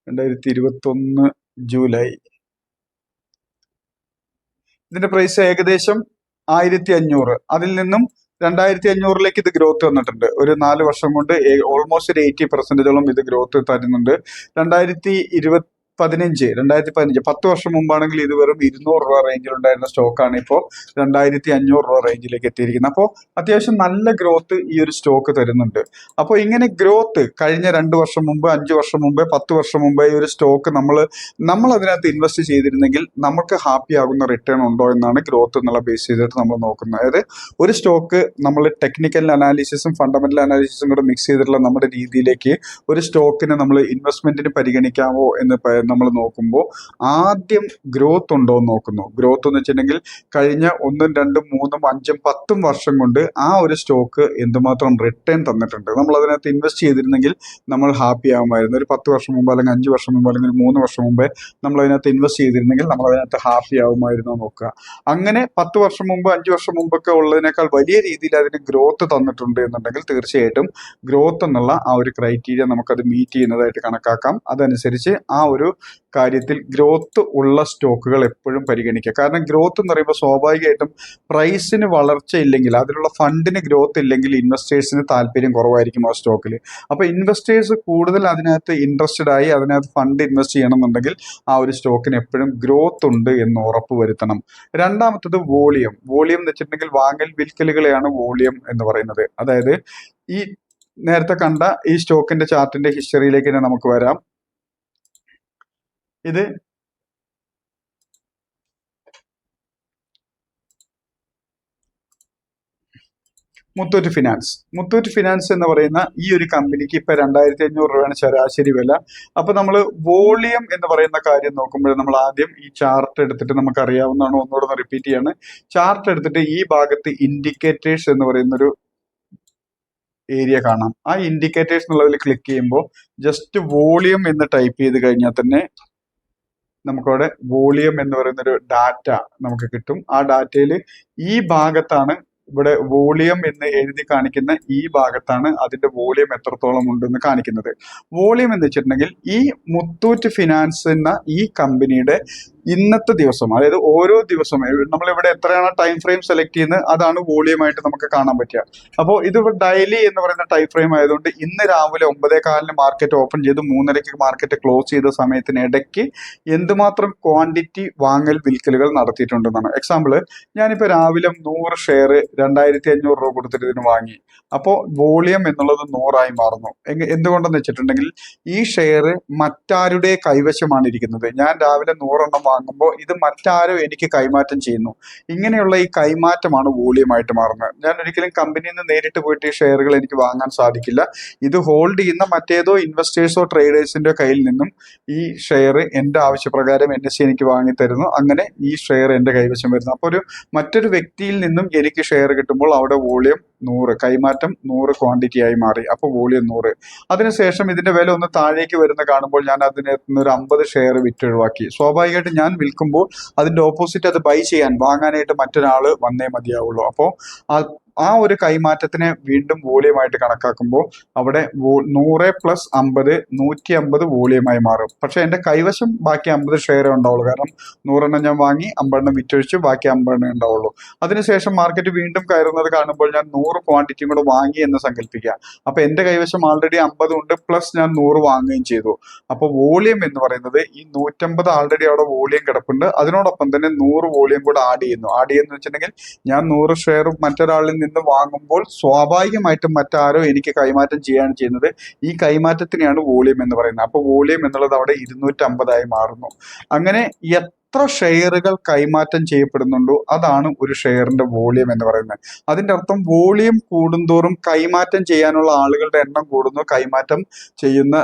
2021 ജൂലൈ ഇതിന്റെ പ്രൈസ് ഏകദേശം 1500. അതിൽ നിന്നും 2500 ഇത് ഗ്രോത്ത് വന്നിട്ടുണ്ട്. ഒരു 4 വർഷം കൊണ്ട് ഓൾമോസ്റ്റ് ഒരു 80% ഇത് ഗ്രോത്ത് തരുന്നുണ്ട്. 2015 10 വർഷം മുമ്പാണെങ്കിൽ ഇത് വെറും 200 രൂപ റേഞ്ചിൽ ഉണ്ടായിരുന്ന സ്റ്റോക്കാണ് ഇപ്പോൾ 2500 രൂപ റേഞ്ചിലേക്ക് എത്തിയിരിക്കുന്നത്. അപ്പോൾ അത്യാവശ്യം നല്ല ഗ്രോത്ത് ഈ ഒരു സ്റ്റോക്ക് തരുന്നുണ്ട്. അപ്പോൾ ഇങ്ങനെ ഗ്രോത്ത് കഴിഞ്ഞ 2 വർഷം മുമ്പ്, 5 വർഷം മുമ്പ്, 10 വർഷം മുമ്പ് ഈ ഒരു സ്റ്റോക്ക് നമ്മൾ അതിനകത്ത് ഇൻവെസ്റ്റ് ചെയ്തിരുന്നെങ്കിൽ നമുക്ക് ഹാപ്പി ആകുന്ന റിട്ടേൺ ഉണ്ടോ എന്നാണ് ഗ്രോത്ത് എന്നുള്ള ബേസ് ചെയ്തിട്ട് നമ്മൾ നോക്കുന്നത്. അതായത് ഒരു സ്റ്റോക്ക് നമ്മൾ ടെക്നിക്കൽ അനാലിസിസും ഫണ്ടമെന്റൽ അനാലിസിസും കൂടെ മിക്സ് ചെയ്തിട്ടുള്ള നമ്മുടെ രീതിയിലേക്ക് ഒരു സ്റ്റോക്കിനെ നമ്മൾ ഇൻവെസ്റ്റ്മെന്റിന് പരിഗണിക്കാമോ എന്ന് നമ്മൾ നോക്കുമ്പോൾ ആദ്യം ഗ്രോത്ത് ഉണ്ടോ എന്ന് നോക്കുന്നു. ഗ്രോത്ത് എന്ന് വെച്ചിട്ടുണ്ടെങ്കിൽ കഴിഞ്ഞ 1, 2, 3, 5, 10 വർഷം കൊണ്ട് ആ ഒരു സ്റ്റോക്ക് എന്തുമാത്രം റിട്ടേൺ തന്നിട്ടുണ്ട്. നമ്മൾ അതിനകത്ത് ഇൻവെസ്റ്റ് ചെയ്തിരുന്നെങ്കിൽ നമ്മൾ ഹാപ്പി ആകുമായിരുന്നു. ഒരു 10 വർഷം മുമ്പ് അല്ലെങ്കിൽ 5 വർഷം മുമ്പ് അല്ലെങ്കിൽ 3 വർഷം മുമ്പേ നമ്മൾ അതിനകത്ത് ഇൻവെസ്റ്റ് ചെയ്തിരുന്നെങ്കിൽ നമ്മൾ അതിനകത്ത് ഹാപ്പി ആകുമായിരുന്നു നോക്കുക. അങ്ങനെ 10 വർഷം മുമ്പ്, 5 വർഷം മുമ്പൊക്കെ ഉള്ളതിനേക്കാൾ വലിയ രീതിയിൽ അതിന് ഗ്രോത്ത് തന്നിട്ടുണ്ട് എന്നുണ്ടെങ്കിൽ തീർച്ചയായിട്ടും ഗ്രോത്ത് എന്നുള്ള ആ ഒരു ക്രൈറ്റീരിയ നമുക്കത് മീറ്റ് ചെയ്യുന്നതായിട്ട് കണക്കാക്കാം. അതനുസരിച്ച് ആ ഒരു കാര്യത്തിൽ ഗ്രോത്ത് ഉള്ള സ്റ്റോക്കുകൾ എപ്പോഴും പരിഗണിക്കുക. കാരണം ഗ്രോത്ത് എന്ന് പറയുമ്പോൾ സ്വാഭാവികമായിട്ടും പ്രൈസിന് വളർച്ചയില്ലെങ്കിൽ, അതിലുള്ള ഫണ്ടിന് ഗ്രോത്ത് ഇല്ലെങ്കിൽ ഇൻവെസ്റ്റേഴ്സിന് താല്പര്യം കുറവായിരിക്കും ആ സ്റ്റോക്കിൽ. അപ്പോൾ ഇൻവെസ്റ്റേഴ്സ് കൂടുതൽ അതിനകത്ത് ഇൻട്രസ്റ്റഡ് ആയി അതിനകത്ത് ഫണ്ട് ഇൻവെസ്റ്റ് ചെയ്യണമെന്നുണ്ടെങ്കിൽ ആ ഒരു സ്റ്റോക്കിന് എപ്പോഴും ഗ്രോത്ത് ഉണ്ട് എന്ന് ഉറപ്പ് വരുത്തണം. രണ്ടാമത്തത് വോളിയം. വോളിയം എന്ന് വെച്ചിട്ടുണ്ടെങ്കിൽ വാങ്ങൽ വിൽക്കലുകളെയാണ് വോളിയം എന്ന് പറയുന്നത്. അതായത് ഈ നേരത്തെ കണ്ട ഈ സ്റ്റോക്കിന്റെ ചാർട്ടിന്റെ ഹിസ്റ്ററിയിലേക്ക് തന്നെ നമുക്ക് വരാം. ഇത് മുത്തൂറ്റ് ഫിനാൻസ് എന്ന് പറയുന്ന ഈ ഒരു കമ്പനിക്ക് ഇപ്പൊ 2500 രൂപയാണ് ശരാശരി വില. അപ്പൊ നമ്മൾ വോളിയം എന്ന് പറയുന്ന കാര്യം നോക്കുമ്പോൾ നമ്മൾ ആദ്യം ഈ ചാർട്ട് എടുത്തിട്ട് നമുക്ക് അറിയാവുന്നതാണ്, ഒന്നുകൂടെ റിപ്പീറ്റ് ചെയ്യാണ്. ചാർട്ട് എടുത്തിട്ട് ഈ ഭാഗത്ത് ഇൻഡിക്കേറ്റേഴ്സ് എന്ന് പറയുന്നൊരു ഏരിയ കാണാം. ആ ഇൻഡിക്കേറ്റേഴ്സ് എന്നുള്ളതിൽ ക്ലിക്ക് ചെയ്യുമ്പോൾ ജസ്റ്റ് വോളിയം എന്ന് ടൈപ്പ് ചെയ്ത് കഴിഞ്ഞാൽ തന്നെ നമുക്കവിടെ വോളിയം എന്ന് പറയുന്നൊരു ഡാറ്റ നമുക്ക് കിട്ടും. ആ ഡാറ്റയിൽ ഈ ഭാഗത്താണ് ഇവിടെ വോളിയം എന്ന് എഴുതി കാണിക്കുന്ന ഈ ഭാഗത്താണ് അതിന്റെ വോളിയം എത്രത്തോളം ഉണ്ടെന്ന് കാണിക്കുന്നത്. വോളിയം എന്ന് വെച്ചിട്ടുണ്ടെങ്കിൽ ഈ മുത്തൂറ്റ് ഫിനാൻസ് എന്ന ഈ കമ്പനിയുടെ ഇന്നത്തെ ദിവസം, അതായത് ഓരോ ദിവസവും നമ്മളിവിടെ എത്രയാണ് ടൈം ഫ്രെയിം സെലക്ട് ചെയ്യുന്നത് അതാണ് വോളിയമായിട്ട് നമുക്ക് കാണാൻ പറ്റുക. അപ്പോൾ ഇത് ഡെയിലി എന്ന് പറയുന്ന ടൈം ഫ്രെയിം ആയതുകൊണ്ട് ഇന്ന് രാവിലെ 9:15 മാർക്കറ്റ് ഓപ്പൺ ചെയ്ത് 3:30 മാർക്കറ്റ് ക്ലോസ് ചെയ്ത സമയത്തിനിടയ്ക്ക് എന്തുമാത്രം ക്വാണ്ടിറ്റി വാങ്ങൽ വിൽക്കലുകൾ നടത്തിയിട്ടുണ്ടെന്നാണ്. എക്സാമ്പിൾ, ഞാനിപ്പോൾ രാവിലെ 100 ഷെയർ 2500 രൂപ കൊടുത്തിട്ട് ഇതിന് വാങ്ങി. അപ്പോൾ വോളിയം എന്നുള്ളത് 100 മാറുന്നു. എന്തുകൊണ്ടെന്ന് വെച്ചിട്ടുണ്ടെങ്കിൽ ഈ ഷെയർ മറ്റാരുടെ കൈവശമാണ് ഇരിക്കുന്നത്. ഞാൻ രാവിലെ 100 എണ്ണം വാങ്ങുമ്പോൾ ഇത് മറ്റാരോ എനിക്ക് കൈമാറ്റം ചെയ്യുന്നു. ഇങ്ങനെയുള്ള ഈ കൈമാറ്റമാണ് വോളിയമായിട്ട് മാറുന്നത്. ഞാൻ ഒരിക്കലും കമ്പനിയിൽ നിന്ന് നേരിട്ട് പോയിട്ട് ഈ ഷെയറുകൾ എനിക്ക് വാങ്ങാൻ സാധിക്കില്ല. ഇത് ഹോൾഡ് ചെയ്യുന്ന മറ്റേതോ ഇൻവെസ്റ്റേഴ്സോ ട്രേഡേഴ്സിന്റെ കയ്യിൽ നിന്നും ഈ ഷെയർ എൻ്റെ ആവശ്യപ്രകാരം NSE എനിക്ക് വാങ്ങി തരുന്നു. അങ്ങനെ ഈ ഷെയർ എൻ്റെ കൈവശം വരുന്നു. അപ്പോൾ മറ്റൊരു വ്യക്തിയിൽ നിന്നും എനിക്ക് ഷെയർ കിട്ടുമ്പോൾ അവിടെ വോളിയം 100, കൈമാറ്റം 100 ക്വാണ്ടിറ്റി ആയി മാറി. അപ്പോൾ വോളിയം 100. അതിനുശേഷം ഇതിന്റെ വില ഒന്ന് താഴേക്ക് വരുന്ന കാണുമ്പോൾ ഞാൻ അതിനകത്ത് നിന്ന് ഒരു 50 ഷെയർ വിറ്റൊഴിവാക്കി. സ്വാഭാവികമായിട്ട് ഞാൻ വിൽക്കുമ്പോൾ അതിന്റെ ഓപ്പോസിറ്റ് അത് ബൈ ചെയ്യാൻ വാങ്ങാനായിട്ട് മറ്റൊരാൾ വന്നേ മതിയാവുള്ളൂ. അപ്പോൾ ആ ആ ഒരു കൈമാറ്റത്തിനെ വീണ്ടും വോളിയമായിട്ട് കണക്കാക്കുമ്പോൾ അവിടെ 100 + 50 150 വോളിയമായി മാറും. പക്ഷെ എൻ്റെ കൈവശം ബാക്കി 50 ഷെയർ ഉണ്ടാവുള്ളൂ. കാരണം 100 ഞാൻ വാങ്ങി 50 വിറ്റൊഴിച്ച് ബാക്കി 50 ഉണ്ടാവുള്ളൂ. അതിനുശേഷം മാർക്കറ്റ് വീണ്ടും കയറുന്നത് കാണുമ്പോൾ ഞാൻ 100 ക്വാണ്ടിറ്റിയും കൂടെ വാങ്ങി എന്ന് സങ്കല്പിക്കുക. അപ്പൊ എൻ്റെ കൈവശം ആൾറെഡി 50 ഉണ്ട്, പ്ലസ് ഞാൻ 100 വാങ്ങുകയും ചെയ്തു. അപ്പോൾ വോളിയം എന്ന് പറയുന്നത് ഈ 150 ആൾറെഡി അവിടെ വോളിയം കിടപ്പുണ്ട്, അതിനോടൊപ്പം തന്നെ 100 വോളിയം കൂടെ ആഡ് ചെയ്യുന്നു വെച്ചിട്ടുണ്ടെങ്കിൽ ഞാൻ 100 ഷെയർ മറ്റൊരാളിൽ നിന്ന് വാങ്ങുമ്പോൾ സ്വാഭാവികമായിട്ടും മറ്റാരോ എനിക്ക് കൈമാറ്റം ചെയ്യുകയാണ് ചെയ്യുന്നത്. ഈ കൈമാറ്റത്തിനെയാണ് വോളിയം എന്ന് പറയുന്നത്. അപ്പോൾ വോളിയം എന്നുള്ളത് അവിടെ 250 മാറുന്നു. അങ്ങനെ എത്ര ഷെയറുകൾ കൈമാറ്റം ചെയ്യപ്പെടുന്നുണ്ടോ അതാണ് ഒരു ഷെയറിന്റെ വോളിയം എന്ന് പറയുന്നത്. അതിന്റെ അർത്ഥം വോളിയം കൂടുന്തോറും കൈമാറ്റം ചെയ്യാനുള്ള ആളുകളുടെ എണ്ണം കൂടുന്നു, കൈമാറ്റം ചെയ്യുന്ന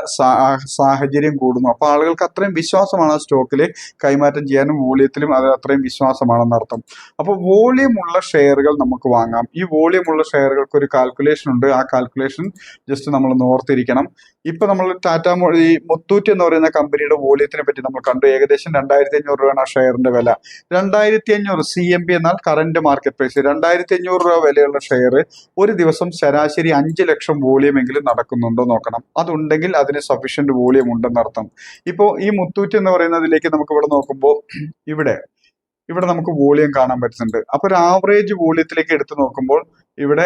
സാഹചര്യം കൂടുന്നു. അപ്പൊ ആളുകൾക്ക് അത്രയും വിശ്വാസമാണ് ആ സ്റ്റോക്കിൽ കൈമാറ്റം ചെയ്യാനും വോളിയത്തിലും അത് അത്രയും വിശ്വാസമാണെന്ന് അർത്ഥം. അപ്പോൾ വോളിയം ഉള്ള ഷെയറുകൾ നമുക്ക് വാങ്ങാം. ഈ വോളിയം ഉള്ള ഷെയറുകൾക്ക് ഒരു കാൽക്കുലേഷൻ ഉണ്ട്. ആ കാൽക്കുലേഷൻ ജസ്റ്റ് നമ്മൾ ഓർത്തിരിക്കണം. ഇപ്പൊ നമ്മൾ ഈ മുത്തൂറ്റ് എന്ന് പറയുന്ന കമ്പനിയുടെ വോളിയത്തിനെ പറ്റി നമ്മൾ കണ്ടു. ഏകദേശം 2500 രൂപയാണ് ആ ഷെയറിന്റെ വില. 2500 CMB എന്നാൽ കറന്റ് മാർക്കറ്റ് പ്രൈസ്. 2500 രൂപ വിലയുള്ള ഷെയർ ഒരു ദിവസം ശരാശരി 5 ലക്ഷം വോളിയം എങ്കിലും നടക്കുന്നുണ്ടോ നോക്കണം. അതുണ്ടെങ്കിൽ അതിന് സഫീഷ്യന്റ് വോളിയം ഉണ്ടെന്ന് അർത്ഥം. ഇപ്പോ ഈ മുത്തൂറ്റ് എന്ന് പറയുന്നതിലേക്ക് നമുക്ക് ഇവിടെ നോക്കുമ്പോൾ ഇവിടെ നമുക്ക് വോളിയം കാണാൻ പറ്റുന്നുണ്ട്. അപ്പൊ ഒരു ആവറേജ് വോളിയത്തിലേക്ക് എടുത്തു നോക്കുമ്പോൾ ഇവിടെ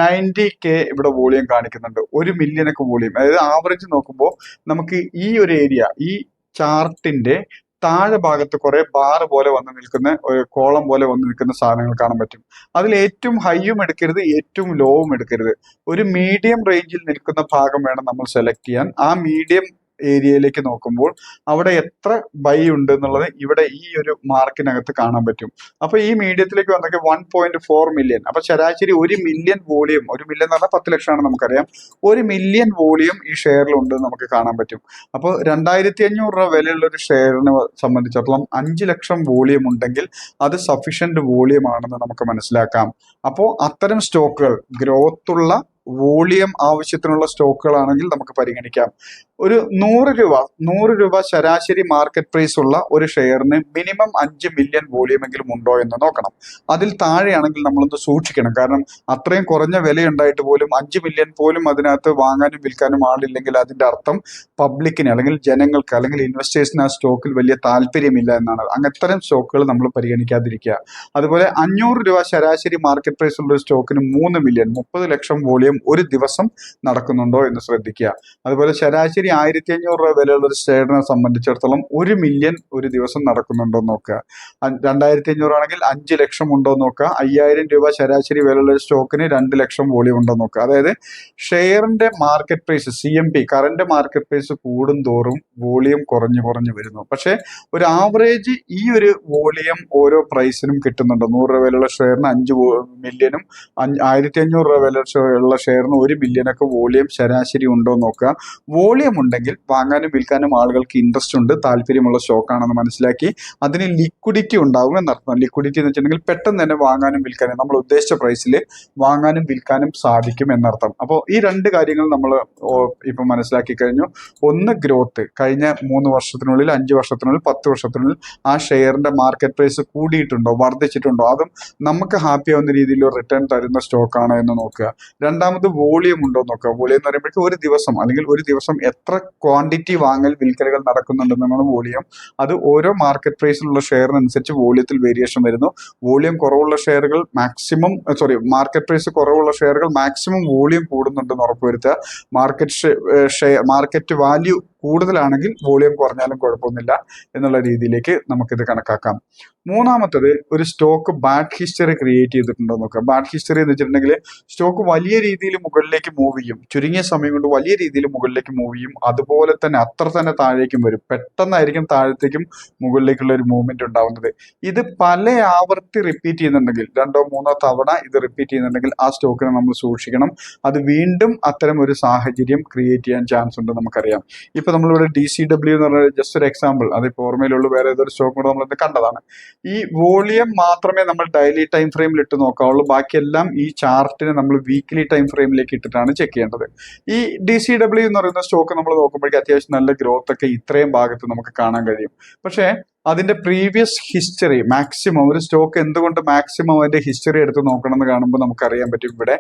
90K ഇവിടെ വോളിയം കാണിക്കുന്നുണ്ട്. 1 മില്യനൊക്കെ വോളിയം. അതായത് ആവറേജ് നോക്കുമ്പോൾ നമുക്ക് ഈ ഒരു ഏരിയ, ഈ ചാർട്ടിന്റെ താഴെ ഭാഗത്ത് കുറെ ബാർ പോലെ വന്ന് നിൽക്കുന്ന ഒരു കോളം പോലെ വന്ന് നിൽക്കുന്ന സാധനങ്ങൾ കാണാൻ പറ്റും. അതിൽ ഏറ്റവും ഹൈയും എടുക്കരുത്, ഏറ്റവും ലോവും എടുക്കരുത്. ഒരു മീഡിയം റേഞ്ചിൽ നിൽക്കുന്ന ഭാഗം വേണം നമ്മൾ സെലക്ട് ചെയ്യാൻ. ആ മീഡിയം ഏരിയയിലേക്ക് നോക്കുമ്പോൾ അവിടെ എത്ര ബൈ ഉണ്ട് എന്നുള്ളത് ഇവിടെ ഈ ഒരു മാർക്കിനകത്ത് കാണാൻ പറ്റും. അപ്പൊ ഈ മീഡിയത്തിലേക്ക് വന്നൊക്കെ 1.4 മില്യൺ. അപ്പൊ ശരാശരി 1 മില്യൺ വോളിയം, 1 മില്യൺ എന്ന് പറഞ്ഞാൽ 10 ലക്ഷമാണ് നമുക്കറിയാം. 1 മില്യൺ വോളിയം ഈ ഷെയറിൽ ഉണ്ട് നമുക്ക് കാണാൻ പറ്റും. അപ്പോൾ 2500 രൂപ വിലയുള്ള ഒരു ഷെയറിനെ സംബന്ധിച്ചിടത്തോളം 5 ലക്ഷം വോളിയം ഉണ്ടെങ്കിൽ അത് സഫീഷ്യന്റ് വോളിയം ആണെന്ന് നമുക്ക് മനസ്സിലാക്കാം. അപ്പോൾ അത്തരം സ്റ്റോക്കുകൾ ഗ്രോത്തുള്ള വോളിയം ആവശ്യത്തിനുള്ള സ്റ്റോക്കുകളാണെങ്കിൽ നമുക്ക് പരിഗണിക്കാം. ഒരു 100 രൂപ ശരാശരി മാർക്കറ്റ് പ്രൈസ് ഉള്ള ഒരു ഷെയറിന് മിനിമം 5 മില്യൺ വോളിയം എങ്കിലും ഉണ്ടോ എന്ന് നോക്കണം. അതിൽ താഴെയാണെങ്കിൽ നമ്മളൊന്ന് സൂക്ഷിക്കണം. കാരണം അത്രയും കുറഞ്ഞ വിലയുണ്ടായിട്ട് പോലും 5 മില്യൺ പോലും അതിനകത്ത് വാങ്ങാനും വിൽക്കാനും ആളില്ലെങ്കിൽ അതിന്റെ അർത്ഥം പബ്ലിക്കിന് അല്ലെങ്കിൽ ജനങ്ങൾക്ക് അല്ലെങ്കിൽ ഇൻവെസ്റ്റേഴ്സിന് ആ സ്റ്റോക്കിൽ വലിയ താല്പര്യമില്ല എന്നാണ്. അത്തരം സ്റ്റോക്കുകൾ നമ്മൾ പരിഗണിക്കാതിരിക്കുക. അതുപോലെ 500 രൂപ ശരാശരി മാർക്കറ്റ് പ്രൈസ് ഉള്ള ഒരു സ്റ്റോക്കിന് 3 മില്യൺ 30 ലക്ഷം വോളിയം ഒരു ദിവസം നടക്കുന്നുണ്ടോ എന്ന് ശ്രദ്ധിക്കുക. അതുപോലെ ശരാശരി 1500 രൂപ വിലയുള്ള ഒരു ഷെയറിനെ സംബന്ധിച്ചിടത്തോളം 1 മില്യൺ ഒരു ദിവസം നടക്കുന്നുണ്ടോ നോക്കുക. 2500 ആണെങ്കിൽ 5 ലക്ഷം ഉണ്ടോ നോക്കുക. 5000 രൂപ ശരാശരി വിലയുള്ള ഒരു സ്റ്റോക്കിന് 2 ലക്ഷം വോളിയം ഉണ്ടോ നോക്കുക. അതായത് ഷെയറിന്റെ market price CMP current market price കൂടുന്തോറും വോളിയം കുറഞ്ഞു വരുന്നു. പക്ഷെ ഒരു ആവറേജ് ഈ ഒരു വോളിയം ഓരോ പ്രൈസിനും കിട്ടുന്നുണ്ട്. 100 രൂപ വിലയുള്ള ഷെയറിന് 5 മില്യനും 1500 രൂപ വിലയുള്ള ഷെയറിന് 1 മില്യനൊക്കെ വോളിയം ശരാശരി ഉണ്ടോ നോക്കുക. വോളിയം ഉണ്ടെങ്കിൽ വാങ്ങാനും വിൽക്കാനും ആളുകൾക്ക് ഇൻട്രസ്റ്റ് ഉണ്ട്, താല്പര്യമുള്ള സ്റ്റോക്കാണെന്ന് മനസ്സിലാക്കി അതിന് ലിക്വിഡിറ്റി ഉണ്ടാവും എന്നർത്ഥം. ലിക്വിഡിറ്റി എന്ന് വെച്ചിട്ടുണ്ടെങ്കിൽ പെട്ടെന്ന് തന്നെ വാങ്ങാനും വിൽക്കാനും നമ്മൾ ഉദ്ദേശിച്ച പ്രൈസിൽ വാങ്ങാനും വിൽക്കാനും സാധിക്കും എന്നർത്ഥം. അപ്പോൾ ഈ 2 കാര്യങ്ങൾ നമ്മൾ ഇപ്പൊ മനസ്സിലാക്കി കഴിഞ്ഞു. ഒന്ന്, ഗ്രോത്ത്. കഴിഞ്ഞ 3 വർഷത്തിനുള്ളിൽ 5 വർഷത്തിനുള്ളിൽ 10 വർഷത്തിനുള്ളിൽ ആ ഷെയറിന്റെ മാർക്കറ്റ് പ്രൈസ് കൂടിയിട്ടുണ്ടോ, വർദ്ധിച്ചിട്ടുണ്ടോ, അതും നമുക്ക് ഹാപ്പി ആവുന്ന രീതിയിൽ റിട്ടേൺ തരുന്ന സ്റ്റോക്കാണോ എന്ന് നോക്കുക. രണ്ടാമത്, വോളിയം ഉണ്ടോ നോക്കുക. വോളിയം എന്ന് പറയുമ്പോഴേക്കും ഒരു ദിവസം എത്ര ക്വാണ്ടിറ്റി വാങ്ങൽ വിൽക്കലുകൾ നടക്കുന്നുണ്ടെന്നാണ് വോളിയം. അത് ഓരോ മാർക്കറ്റ് പ്രൈസിലുള്ള ഷെയറിനനുസരിച്ച് വോളിയത്തിൽ വേരിയേഷൻ വരുന്നു. വോളിയം കുറവുള്ള ഷെയറുകൾ മാർക്കറ്റ് പ്രൈസ് കുറവുള്ള ഷെയറുകൾ മാക്സിമം വോളിയം കൂടുന്നുണ്ടെന്ന് ഉറപ്പുവരുത്തുക. മാർക്കറ്റ് വാല്യൂ കൂടുതലാണെങ്കിൽ വോളിയം കുറഞ്ഞാലും കുഴപ്പമൊന്നുമില്ല എന്നുള്ള രീതിയിലേക്ക് നമുക്കിത് കണക്കാക്കാം. മൂന്നാമത്തത്, ഒരു സ്റ്റോക്ക് ബാഡ് ഹിസ്റ്ററി ക്രിയേറ്റ് ചെയ്തിട്ടുണ്ടോ നോക്കുക. ബാഡ് ഹിസ്റ്ററി എന്ന് വെച്ചിട്ടുണ്ടെങ്കിൽ സ്റ്റോക്ക് വലിയ രീതിയിൽ മുകളിലേക്ക് മൂവ് ചെയ്യും, ചുരുങ്ങിയ സമയം കൊണ്ട് വലിയ രീതിയിൽ മുകളിലേക്ക് മൂവ് ചെയ്യും, അതുപോലെ തന്നെ അത്ര തന്നെ താഴേക്കും വരും. പെട്ടെന്നായിരിക്കും താഴത്തേക്കും മുകളിലേക്കുള്ള ഒരു മൂവ്മെന്റ് ഉണ്ടാവുന്നത്. ഇത് പല ആവർത്തി റിപ്പീറ്റ് ചെയ്യുന്നുണ്ടെങ്കിൽ, 2 or 3 തവണ ഇത് റിപ്പീറ്റ് ചെയ്യുന്നുണ്ടെങ്കിൽ ആ സ്റ്റോക്കിനെ നമ്മൾ സൂക്ഷിക്കണം. അത് വീണ്ടും അത്തരം ഒരു സാഹചര്യം ക്രിയേറ്റ് ചെയ്യാൻ ചാൻസ് ഉണ്ട് നമുക്കറിയാം. ഇപ്പൊ നമ്മളിവിടെ DCW എന്ന് പറഞ്ഞ ജസ്റ്റ് ഒരു എക്സാമ്പിൾ, അതിപ്പോൾ ഓർമ്മയിലുള്ള വേറെ ഏതൊരു സ്റ്റോക്ക് കൂടെ നമ്മളിത് കണ്ടതാണ്. ഈ വോളിയം മാത്രമേ നമ്മൾ ഡെയിലി ടൈം ഫ്രെയിമിൽ ഇട്ട് നോക്കാവുള്ളൂ. ബാക്കിയെല്ലാം ഈ ചാർട്ടിനെ നമ്മൾ വീക്ക്ലി ടൈം ഫ്രെയിമിലേക്ക് ഇട്ടിട്ടാണ് ചെക്ക് ചെയ്യേണ്ടത്. ഈ DCW എന്ന് പറയുന്ന സ്റ്റോക്ക് നമ്മൾ നോക്കുമ്പോഴേക്കും അത്യാവശ്യം നല്ല ഗ്രോത്ത് ഒക്കെ ഇത്രയും ഭാഗത്ത് നമുക്ക് കാണാൻ കഴിയും. പക്ഷേ അതിന്റെ പ്രീവിയസ് ഹിസ്റ്ററി മാക്സിമം, ഒരു സ്റ്റോക്ക് എന്തുകൊണ്ട് മാക്സിമം അതിന്റെ ഹിസ്റ്ററി എടുത്ത് നോക്കണം എന്ന് കാണുമ്പോൾ നമുക്കറിയാൻ പറ്റും ഇവിടെ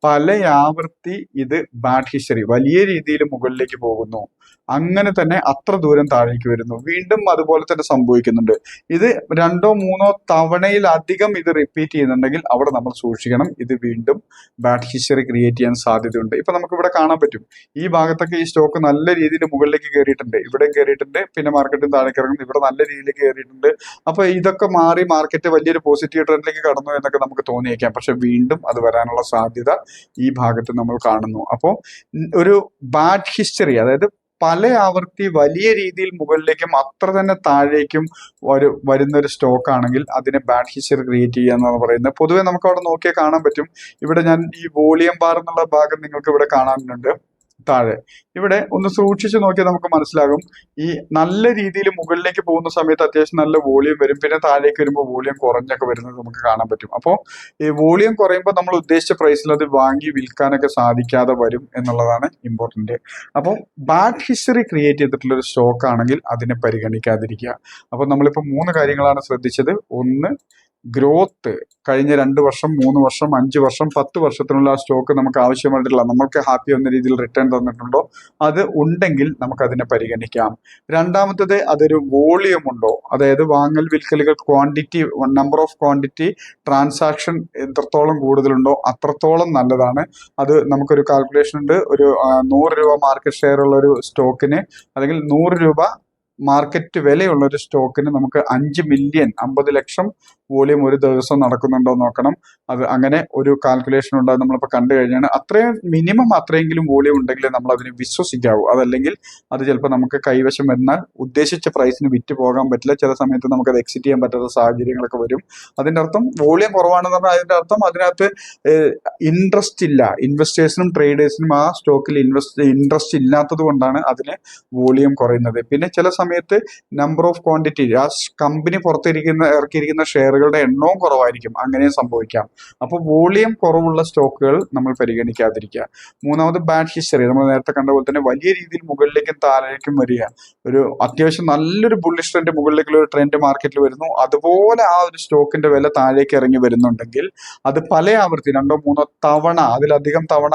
പല ആവർത്തി ഇത് ബാഡ് ഹിസ്റ്ററി വലിയ രീതിയിൽ മുകളിലേക്ക് പോകുന്നു, അങ്ങനെ തന്നെ അത്ര ദൂരം താഴേക്ക് വരുന്നു, വീണ്ടും അതുപോലെ തന്നെ സംഭവിക്കുന്നുണ്ട്. ഇത് 2 3 തവണയിലധികം ഇത് റിപ്പീറ്റ് ചെയ്യുന്നുണ്ടെങ്കിൽ അവിടെ നമ്മൾ സൂക്ഷിക്കണം, ഇത് വീണ്ടും ബാഡ് ഹിസ്റ്ററി ക്രിയേറ്റ് ചെയ്യാൻ സാധ്യതയുണ്ട്. ഇപ്പൊ നമുക്ക് ഇവിടെ കാണാൻ പറ്റും ഈ ഭാഗത്തൊക്കെ ഈ സ്റ്റോക്ക് നല്ല രീതിയിൽ മുകളിലേക്ക് കയറിയിട്ടുണ്ട്, ഇവിടെ കയറിയിട്ടുണ്ട്, പിന്നെ മാർക്കറ്റിൽ താഴേക്ക് ഇറങ്ങുന്നു, ഇവിടെ നല്ല രീതിയിൽ കയറിയിട്ടുണ്ട്. അപ്പൊ ഇതൊക്കെ മാറി മാർക്കറ്റ് വലിയൊരു പോസിറ്റീവ് ട്രെൻഡിലേക്ക് കടന്നു എന്നൊക്കെ നമുക്ക് തോന്നിയേക്കാം, പക്ഷെ വീണ്ടും അത് വരാനുള്ള സാധ്യത ഈ ഭാഗത്ത് നമ്മൾ കാണുന്നു. അപ്പോൾ ഒരു ബാഡ് ഹിസ്റ്ററി, അതായത് പല ആവർത്തി വലിയ രീതിയിൽ മുകളിലേക്കും അത്ര തന്നെ താഴേക്കും വരുന്ന ഒരു സ്റ്റോക്ക് ആണെങ്കിൽ അതിനെ ബാഡ് ഹിസ്റ്ററി ക്രിയേറ്റ് ചെയ്യുക എന്നാണ് പറയുന്നത്. പൊതുവെ നമുക്ക് അവിടെ നോക്കിയാൽ കാണാൻ പറ്റും, ഇവിടെ ഞാൻ ഈ വോളിയം ബാർ എന്നുള്ള ഭാഗം നിങ്ങൾക്ക് ഇവിടെ കാണാനുണ്ട് താഴെ. ഇവിടെ ഒന്ന് സൂക്ഷിച്ച് നോക്കിയാൽ നമുക്ക് മനസ്സിലാകും, ഈ നല്ല രീതിയിൽ മുകളിലേക്ക് പോകുന്ന സമയത്ത് അത്യാവശ്യം നല്ല വോളിയം വരും, പിന്നെ താഴേക്ക് വരുമ്പോൾ വോളിയം കുറഞ്ഞൊക്കെ വരുന്നത് നമുക്ക് കാണാൻ പറ്റും. അപ്പോൾ ഈ വോളിയം കുറയുമ്പോൾ നമ്മൾ ഉദ്ദേശിച്ച പ്രൈസിൽ അത് വാങ്ങി വിൽക്കാനൊക്കെ സാധിക്കാതെ വരും എന്നുള്ളതാണ് ഇമ്പോർട്ടന്റ്. അപ്പോൾ ബാഡ് ഹിസ്റ്ററി ക്രിയേറ്റ് ചെയ്തിട്ടുള്ള ഒരു സ്റ്റോക്ക് ആണെങ്കിൽ അതിനെ പരിഗണിക്കാതിരിക്കുക. അപ്പോൾ നമ്മളിപ്പോൾ 3 കാര്യങ്ങളാണ് ശ്രദ്ധിച്ചത്. ഒന്ന്, ഗ്രോത്ത് കഴിഞ്ഞ 2 വർഷം 3 വർഷം 5 വർഷം 10 വർഷത്തിനുള്ള ആ സ്റ്റോക്ക് നമുക്ക് ആവശ്യമായിട്ടുള്ള, നമുക്ക് ഹാപ്പി എന്ന രീതിയിൽ റിട്ടേൺ തന്നിട്ടുണ്ടോ, അത് ഉണ്ടെങ്കിൽ നമുക്ക് അതിനെ പരിഗണിക്കാം. രണ്ടാമത്തത്, അതൊരു വോളിയം ഉണ്ടോ, അതായത് വാങ്ങൽ വിൽക്കലുകൾ quantity, number of quantity transaction എത്രത്തോളം കൂടുതലുണ്ടോ അത്രത്തോളം നല്ലതാണ്. അത് നമുക്കൊരു കാൽക്കുലേഷൻ ഉണ്ട്, ഒരു 100 രൂപ മാർക്കറ്റ് ഷെയർ ഉള്ള ഒരു സ്റ്റോക്കിന്, അല്ലെങ്കിൽ 100 രൂപ മാർക്കറ്റ് വിലയുള്ള ഒരു സ്റ്റോക്കിന് നമുക്ക് 5 മില്യൺ 50 ലക്ഷം വോളിയം ഒരു ദിവസം നടക്കുന്നുണ്ടോ നോക്കണം. അത് അങ്ങനെ ഒരു കാൽക്കുലേഷൻ ഉണ്ട്, അത് നമ്മളിപ്പോൾ കണ്ടു കഴിഞ്ഞാണ്. അത്രയും മിനിമം അത്രയെങ്കിലും വോളിയം ഉണ്ടെങ്കിൽ നമ്മൾ അതിനെ വിശ്വസിക്കാവൂ, അതല്ലെങ്കിൽ അത് ചിലപ്പോൾ നമുക്ക് കൈവശം വരുന്നാൽ ഉദ്ദേശിച്ച പ്രൈസിന് വിറ്റ് പോകാൻ പറ്റില്ല, ചില സമയത്ത് നമുക്ക് അത് എക്സിറ്റ് ചെയ്യാൻ പറ്റാത്ത സാഹചര്യങ്ങളൊക്കെ വരും. അതിൻ്റെ അർത്ഥം വോളിയം കുറവാണെന്ന് പറഞ്ഞാൽ അതിൻ്റെ അർത്ഥം അതിനകത്ത് ഇൻട്രസ്റ്റ് ഇല്ല, ഇൻവെസ്റ്റേഴ്സിനും ട്രേഡേഴ്സിനും ആ സ്റ്റോക്കിൽ ഇൻട്രസ്റ്റ് ഇല്ലാത്തത് കൊണ്ടാണ് അതിന് വോളിയം കുറയുന്നത്. പിന്നെ ചില സമയത്ത് നമ്പർ ഓഫ് ക്വാണ്ടിറ്റി, ആ കമ്പനി ഇറക്കിയിരിക്കുന്ന ഷെയറുകളുടെ എണ്ണവും കുറവായിരിക്കും, അങ്ങനെയും സംഭവിക്കാം. അപ്പോൾ വോളിയം കുറവുള്ള സ്റ്റോക്കുകൾ നമ്മൾ പരിഗണിക്കാതിരിക്കുക. മൂന്നാമത്, ബാഡ് ഹിസ്റ്ററി. നമ്മൾ നേരത്തെ കണ്ട പോലെ തന്നെ വലിയ രീതിയിൽ മുകളിലേക്കും താഴേക്കും വരിക, ഒരു അത്യാവശ്യം നല്ലൊരു ബുള്ളിഷ് ട്രെൻഡ് മുകളിലേക്കുള്ള ഒരു ട്രെൻഡ് മാർക്കറ്റിൽ വരുന്നു, അതുപോലെ ആ ഒരു സ്റ്റോക്കിന്റെ വില താഴേക്ക് ഇറങ്ങി വരുന്നുണ്ടെങ്കിൽ അത് പല ആവർത്തി 2 3 തവണ അതിലധികം തവണ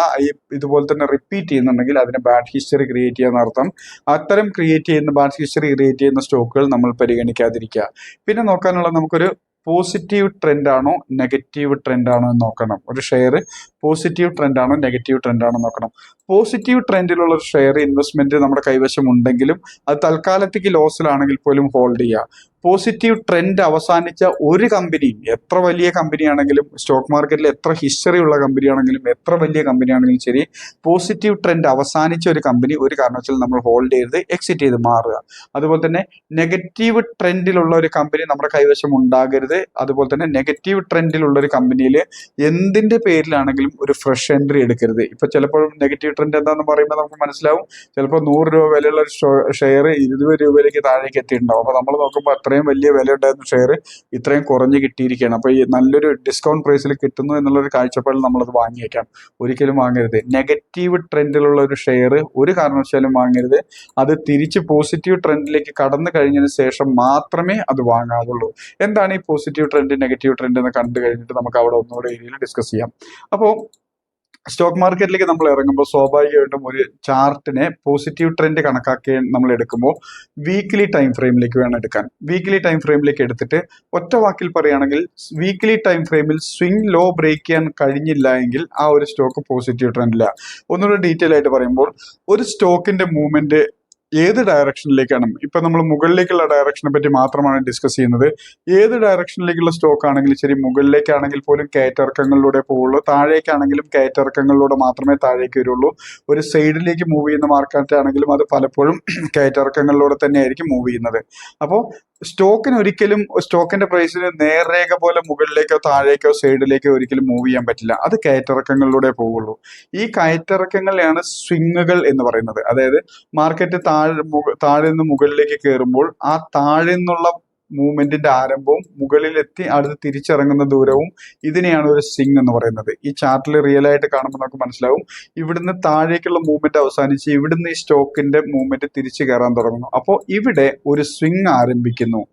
ഇതുപോലെ തന്നെ റിപ്പീറ്റ് ചെയ്യുന്നുണ്ടെങ്കിൽ അതിനെ ബാഡ് ഹിസ്റ്ററി ക്രിയേറ്റ് ചെയ്യാൻ അർത്ഥം. അത്തരം ക്രിയേറ്റ് ചെയ്യുന്ന ബാഡ് ഹിസ്റ്ററി ക്രിയേറ്റ് ചെയ്യുന്ന സ്റ്റോക്കുകൾ നമ്മൾ പരിഗണിക്കാതിരിക്കുക. പിന്നെ നോക്കാനുള്ള, നമുക്കൊരു പോസിറ്റീവ് ട്രെൻഡ് ആണോ നെഗറ്റീവ് ട്രെൻഡ് ആണോ എന്ന് നോക്കണം. ഒരു ഷെയർ പോസിറ്റീവ് ട്രെൻഡ് ആണോ നെഗറ്റീവ് ട്രെൻഡ് ആണോ നോക്കണം. പോസിറ്റീവ് ട്രെൻഡിലുള്ള ഒരു ഷെയർ ഇൻവെസ്റ്റ്മെന്റ് നമ്മുടെ കൈവശം ഉണ്ടെങ്കിലും അത് തൽക്കാലത്തേക്ക് ലോസിലാണെങ്കിൽ പോലും ഹോൾഡ് ചെയ്യുക. പോസിറ്റീവ് ട്രെൻഡ് അവസാനിച്ച ഒരു കമ്പനിയും, എത്ര വലിയ കമ്പനിയാണെങ്കിലും, സ്റ്റോക്ക് മാർക്കറ്റിൽ എത്ര ഹിസ്റ്ററി ഉള്ള കമ്പനിയാണെങ്കിലും, എത്ര വലിയ കമ്പനിയാണെങ്കിലും ശരി, പോസിറ്റീവ് ട്രെൻഡ് അവസാനിച്ച ഒരു കമ്പനി ഒരു കാരണവശാലും നമ്മൾ ഹോൾഡ് ചെയ്ത് എക്സിറ്റ് ചെയ്ത് മാറുക. അതുപോലെ തന്നെ നെഗറ്റീവ് ട്രെൻഡിലുള്ള ഒരു കമ്പനി നമ്മുടെ കൈവശം ഉണ്ടാകരുത്. അതുപോലെ തന്നെ നെഗറ്റീവ് ട്രെൻഡിലുള്ള ഒരു കമ്പനിയിൽ എന്തിന്റെ പേരിലാണെങ്കിലും ഒരു ഫ്രഷ് എൻട്രി എടുക്കരുത്. ഇപ്പൊ ചിലപ്പോൾ നെഗറ്റീവ് ട്രെൻഡ് എന്താണെന്ന് പറയുമ്പോൾ നമുക്ക് മനസ്സിലാവും, ചിലപ്പോൾ 100 രൂപ വിലയുള്ള ഒരു ഷെയർ 20 രൂപയിലേക്ക് താഴേക്ക് എത്തിയിട്ടുണ്ടാവും. അപ്പൊ നമ്മൾ നോക്കുമ്പോൾ അത്രയും വലിയ വില ഉണ്ടായിരുന്ന ഷെയർ ഇത്രയും കുറഞ്ഞ് കിട്ടിയിരിക്കുകയാണ്. അപ്പൊ ഈ നല്ലൊരു ഡിസ്കൗണ്ട് പ്രൈസിൽ കിട്ടുന്നു എന്നുള്ളൊരു കാഴ്ചപ്പാടിൽ നമ്മളത് വാങ്ങിയേക്കാം. ഒരിക്കലും വാങ്ങരുത്. നെഗറ്റീവ് ട്രെൻഡിലുള്ള ഒരു ഷെയർ ഒരു കാരണവശാലും വാങ്ങരുത്. അത് തിരിച്ച് പോസിറ്റീവ് ട്രെൻഡിലേക്ക് കടന്നു കഴിഞ്ഞതിന് ശേഷം മാത്രമേ അത് വാങ്ങാവുള്ളൂ. എന്താണ് ഈ പോസിറ്റീവ് ട്രെൻഡ് നെഗറ്റീവ് ട്രെൻഡ് എന്ന് കണ്ടു കഴിഞ്ഞിട്ട് നമുക്ക് അവിടെ ഒന്നുകൂടെ ഏരിയയിൽ ഡിസ്കസ് ചെയ്യാം. അപ്പോൾ സ്റ്റോക്ക് മാർക്കറ്റിലേക്ക് നമ്മൾ ഇറങ്ങുമ്പോൾ സ്വാഭാവികമായിട്ടും ഒരു ചാർട്ടിനെ പോസിറ്റീവ് ട്രെൻഡ് കണക്കാക്കി നമ്മൾ എടുക്കുമ്പോൾ വീക്ക്ലി ടൈം ഫ്രെയിമിലേക്ക് വേണം എടുക്കാൻ. വീക്ക്ലി ടൈം ഫ്രെയിമിലേക്ക് എടുത്തിട്ട് ഒറ്റ വാക്കിൽ പറയുകയാണെങ്കിൽ, വീക്ക്ലി ടൈം ഫ്രെയിമിൽ സ്വിംഗ് ലോ ബ്രേക്ക് ചെയ്യാൻ കഴിഞ്ഞില്ല എങ്കിൽ ആ ഒരു സ്റ്റോക്ക് പോസിറ്റീവ് ട്രെൻഡില്ല. ഒന്നുകൂടെ ഡീറ്റെയിൽ ആയിട്ട് പറയുമ്പോൾ, ഒരു സ്റ്റോക്കിന്റെ മൂവ്മെന്റ് ഏത് ഡയറക്ഷനിലേക്കാണ്, ഇപ്പൊ നമ്മൾ മുകളിലേക്കുള്ള ഡയറക്ഷനെ പറ്റി മാത്രമാണ് ഡിസ്കസ് ചെയ്യുന്നത്. ഏത് ഡയറക്ഷനിലേക്കുള്ള സ്റ്റോക്ക് ആണെങ്കിലും ശരി, മുകളിലേക്കാണെങ്കിൽ പോലും കയറ്റിറക്കങ്ങളിലൂടെ പോവുള്ളൂ, താഴേക്കാണെങ്കിലും കയറ്റിറക്കങ്ങളിലൂടെ മാത്രമേ താഴേക്ക് വരുള്ളൂ. ഒരു സൈഡിലേക്ക് മൂവ് ചെയ്യുന്ന മാർക്കറ്റ് ആണെങ്കിലും അത് പലപ്പോഴും കയറ്റിറക്കങ്ങളിലൂടെ തന്നെ ആയിരിക്കും മൂവ് ചെയ്യുന്നത്. അപ്പോൾ സ്റ്റോക്കിന് ഒരിക്കലും, സ്റ്റോക്കിന്റെ പ്രൈസിന് നേർരേഖ പോലെ മുകളിലേക്കോ താഴേക്കോ സൈഡിലേക്കോ ഒരിക്കലും മൂവ് ചെയ്യാൻ പറ്റില്ല. അത് കയറ്റിറക്കങ്ങളിലൂടെ പോവുള്ളൂ. ഈ കയറ്റിറക്കങ്ങളെയാണ് സ്വിങ്ങുകൾ എന്ന് പറയുന്നത്. അതായത് മാർക്കറ്റ് താഴെ നിന്ന് മുകളിലേക്ക് കയറുമ്പോൾ ആ താഴെ നിന്നുള്ള മൂവ്മെന്റിന്റെ ആരംഭവും മുകളിലെത്തി അടുത്ത് തിരിച്ചിറങ്ങുന്ന ദൂരവും ഇതിനെയാണ് ഒരു സ്വിംഗ് എന്ന് പറയുന്നത്. ഈ ചാർട്ടിൽ റിയൽ ആയിട്ട് കാണുമ്പോൾ നമുക്ക് മനസ്സിലാവും ഇവിടുന്ന് താഴേക്കുള്ള മൂവ്മെന്റ് അവസാനിച്ച് ഇവിടുന്ന് ഈ സ്റ്റോക്കിന്റെ മൂവ്മെന്റ് തിരിച്ചു കയറാൻ തുടങ്ങുന്നു. അപ്പോൾ ഇവിടെ ഒരു സ്വിംഗ് ആരംഭിക്കുന്നു.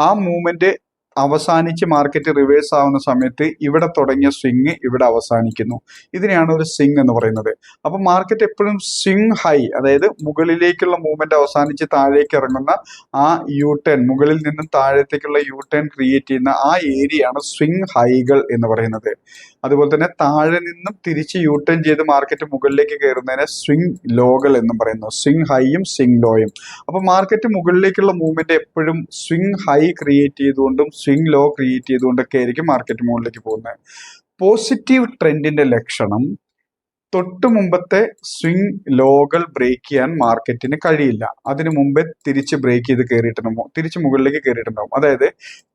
ആ മൂവ്മെന്റ് അവസാനിച്ച് മാർക്കറ്റ് റിവേഴ്സ് ആവുന്ന സമയത്ത് ഇവിടെ തുടങ്ങിയ സ്വിംഗ് ഇവിടെ അവസാനിക്കുന്നു. ഇതിനെയാണ് ഒരു സ്വിംഗ് എന്ന് പറയുന്നത്. അപ്പൊ മാർക്കറ്റ് എപ്പോഴും സ്വിംഗ് ഹൈ, അതായത് മുകളിലേക്കുള്ള മൂവ്മെന്റ് അവസാനിച്ച് താഴേക്ക് ഇറങ്ങുന്ന ആ യു-ടേൺ, മുകളിൽ നിന്നും താഴത്തേക്കുള്ള യു-ടേൺ ക്രിയേറ്റ് ചെയ്യുന്ന ആ ഏരിയയാണ് സ്വിംഗ് ഹൈകൾ എന്ന് പറയുന്നത്. അതുപോലെ തന്നെ താഴെ നിന്നും തിരിച്ച് യു-ടേൺ ചെയ്ത് മാർക്കറ്റ് മുകളിലേക്ക് കയറുന്നതിനെ സ്വിംഗ് ലോകൾ എന്നും പറയുന്നു. സ്വിംഗ് ഹൈയും സ്വിംഗ് ലോയും. അപ്പൊ മാർക്കറ്റ് മുകളിലേക്കുള്ള മൂവ്മെന്റ് എപ്പോഴും സ്വിംഗ് ഹൈ ക്രിയേറ്റ് ചെയ്തുകൊണ്ടും സ്വിംഗ് ലോ ക്രിയേറ്റ് ചെയ്തുകൊണ്ടൊക്കെ ആയിരിക്കും മാർക്കറ്റ് മുകളിലേക്ക് പോകുന്നത്. പോസിറ്റീവ് ട്രെൻഡിന്റെ ലക്ഷണം തൊട്ട് മുമ്പത്തെ സ്വിംഗ് ലോകൾ ബ്രേക്ക് ചെയ്യാൻ മാർക്കറ്റിന് കഴിയില്ല. അതിനു മുമ്പേ തിരിച്ച് ബ്രേക്ക് ചെയ്ത് കയറിയിട്ടുണ്ടാവും, തിരിച്ച് മുകളിലേക്ക് കയറിയിട്ടുണ്ടാവും. അതായത്